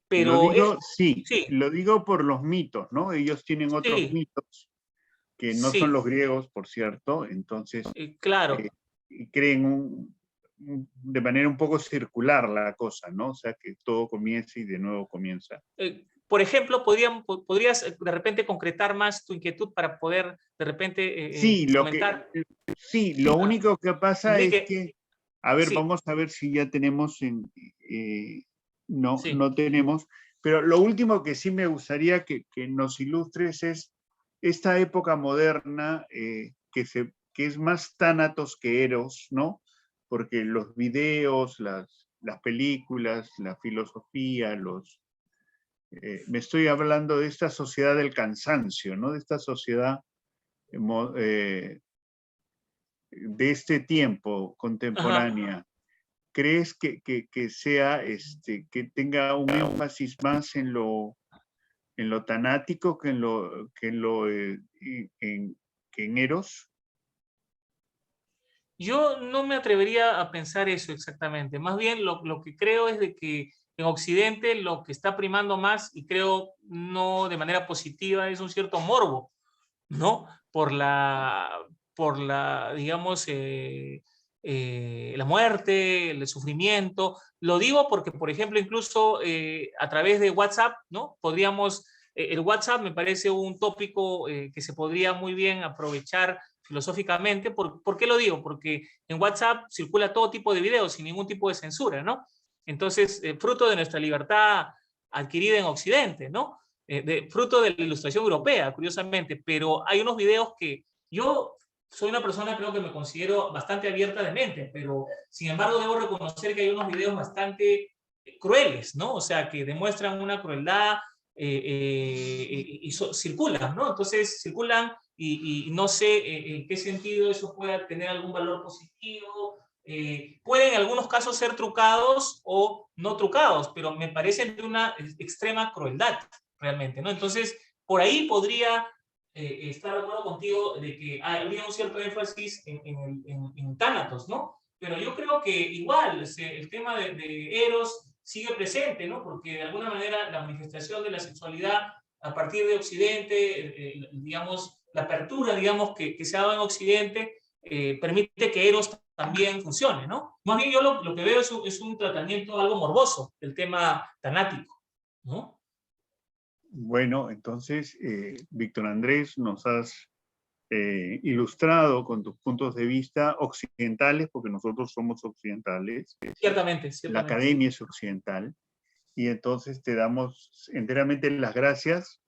pero... Lo digo, sí, sí, lo digo por los mitos, ¿no? Ellos tienen otros sí, mitos que no son sí, los griegos, por cierto, entonces claro. creen de manera un poco circular la cosa, ¿no? O sea, que todo comienza y de nuevo comienza. Por ejemplo, podrías de repente concretar más tu inquietud para poder de repente Sí, comentar. lo único que pasa es Enrique, que, a ver, sí, vamos a ver si ya tenemos, no, sí. no tenemos, pero lo último que sí me gustaría que nos ilustres es esta época moderna que es más tánatos que eros, ¿no? Porque los videos, las películas, la filosofía, me estoy hablando de esta sociedad del cansancio, ¿no? De esta sociedad de este tiempo contemporánea. Ajá. ¿Crees que sea, que tenga un énfasis más en lo tanático que en Eros? Yo no me atrevería a pensar eso exactamente. Más bien lo que creo es de que en Occidente lo que está primando más, y creo no de manera positiva, es un cierto morbo, ¿no? Digamos, la muerte, el sufrimiento. Lo digo porque, por ejemplo, incluso a través de WhatsApp, ¿no? El WhatsApp me parece un tópico que se podría muy bien aprovechar filosóficamente. ¿Por qué lo digo? Porque en WhatsApp circula todo tipo de videos sin ningún tipo de censura, ¿no? Entonces, fruto de nuestra libertad adquirida en Occidente, ¿no? Fruto de la ilustración europea, curiosamente, pero hay unos videos que yo soy una persona, creo que me considero bastante abierta de mente, pero sin embargo debo reconocer que hay unos videos bastante crueles, ¿no? O sea, que demuestran una crueldad y circulan, ¿no? Entonces circulan y no sé en qué sentido eso pueda tener algún valor positivo. Pueden en algunos casos ser trucados o no trucados, pero me parecen de una extrema crueldad realmente, ¿no? Entonces, por ahí podría estar de acuerdo contigo de que habría un cierto énfasis en Thanatos, ¿no? Pero yo creo que igual el tema de Eros sigue presente, ¿no? Porque de alguna manera la manifestación de la sexualidad a partir de Occidente, digamos, la apertura, digamos, que se ha dado en Occidente, permite que Eros también funcione, ¿no? Más bien yo lo que veo es un tratamiento algo morboso del tema tanático, ¿no? Bueno, entonces, Víctor Andrés, nos has ilustrado con tus puntos de vista occidentales, porque nosotros somos occidentales. Ciertamente, La ciertamente. academia es occidental, y entonces te damos enteramente las gracias.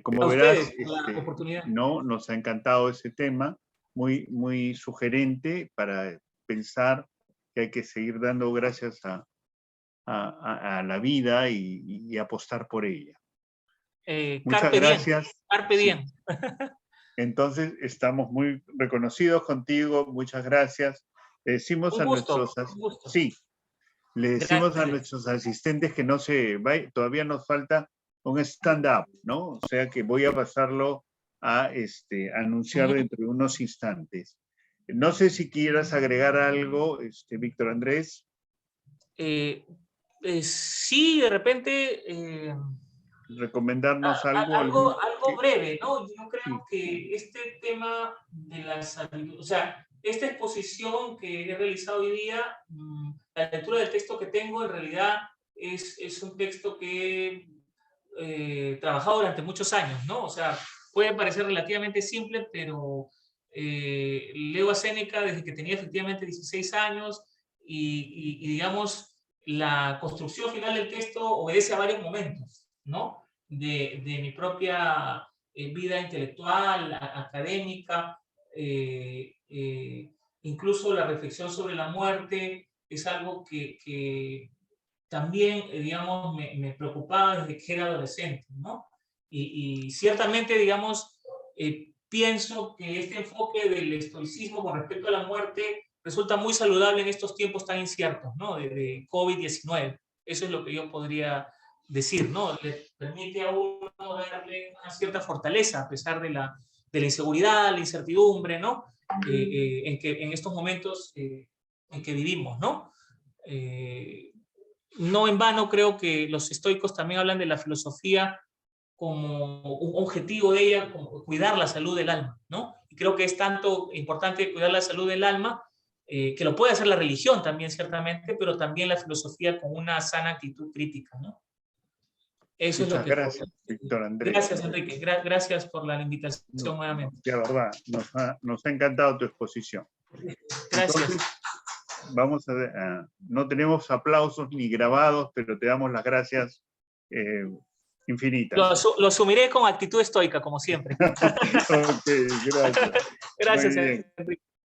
Como A verás, ustedes por la oportunidad. no, nos ha encantado ese tema, muy, muy sugerente para pensar que hay que seguir dando gracias a la vida y apostar por ella. Muchas Carpe diem, gracias. carpe diem. Sí. Entonces, estamos muy reconocidos contigo. Muchas gracias. Le decimos Un a gusto, nuestros... un gusto. Sí, le decimos a Gracias. nuestros asistentes que no se vaya, todavía nos falta un stand-up, ¿no? O sea que voy a pasarlo a anunciar dentro de unos instantes. No sé si quieras agregar algo, Víctor Andrés. Sí, de repente... Recomendarnos algo, algún... algo breve, ¿no? Yo creo Sí. que este tema de la sabiduría, o sea, esta exposición que he realizado hoy día, la lectura del texto que tengo en realidad es un texto que he trabajado durante muchos años, ¿no? O sea, puede parecer relativamente simple, pero leo a Séneca desde que tenía efectivamente 16 años y digamos, la construcción final del texto obedece a varios momentos, ¿no? De mi propia vida intelectual, académica, incluso la reflexión sobre la muerte es algo que también, digamos, me preocupaba desde que era adolescente, ¿no? Y ciertamente, digamos, pienso que este enfoque del estoicismo con respecto a la muerte resulta muy saludable en estos tiempos tan inciertos, ¿no? De COVID-19. Eso es lo que yo podría decir, ¿no? Le permite a uno darle una cierta fortaleza a pesar de la inseguridad, la incertidumbre, ¿no? En estos momentos en que vivimos, ¿no? No en vano creo que los estoicos también hablan de la filosofía como un objetivo de ella, como cuidar la salud del alma, ¿no? Y creo que es tanto importante cuidar la salud del alma, que lo puede hacer la religión también, ciertamente, pero también la filosofía con una sana actitud crítica, ¿no? Eso es lo Muchas que... gracias, Víctor Andrés. Gracias, Enrique. Gracias por la invitación No, nuevamente. la verdad, nos ha encantado tu exposición. Gracias. Entonces, vamos a ver, no tenemos aplausos ni grabados, pero te damos las gracias infinitas. Lo asumiré con actitud estoica, como siempre. Ok, gracias. Gracias, Muy bien. Enrique.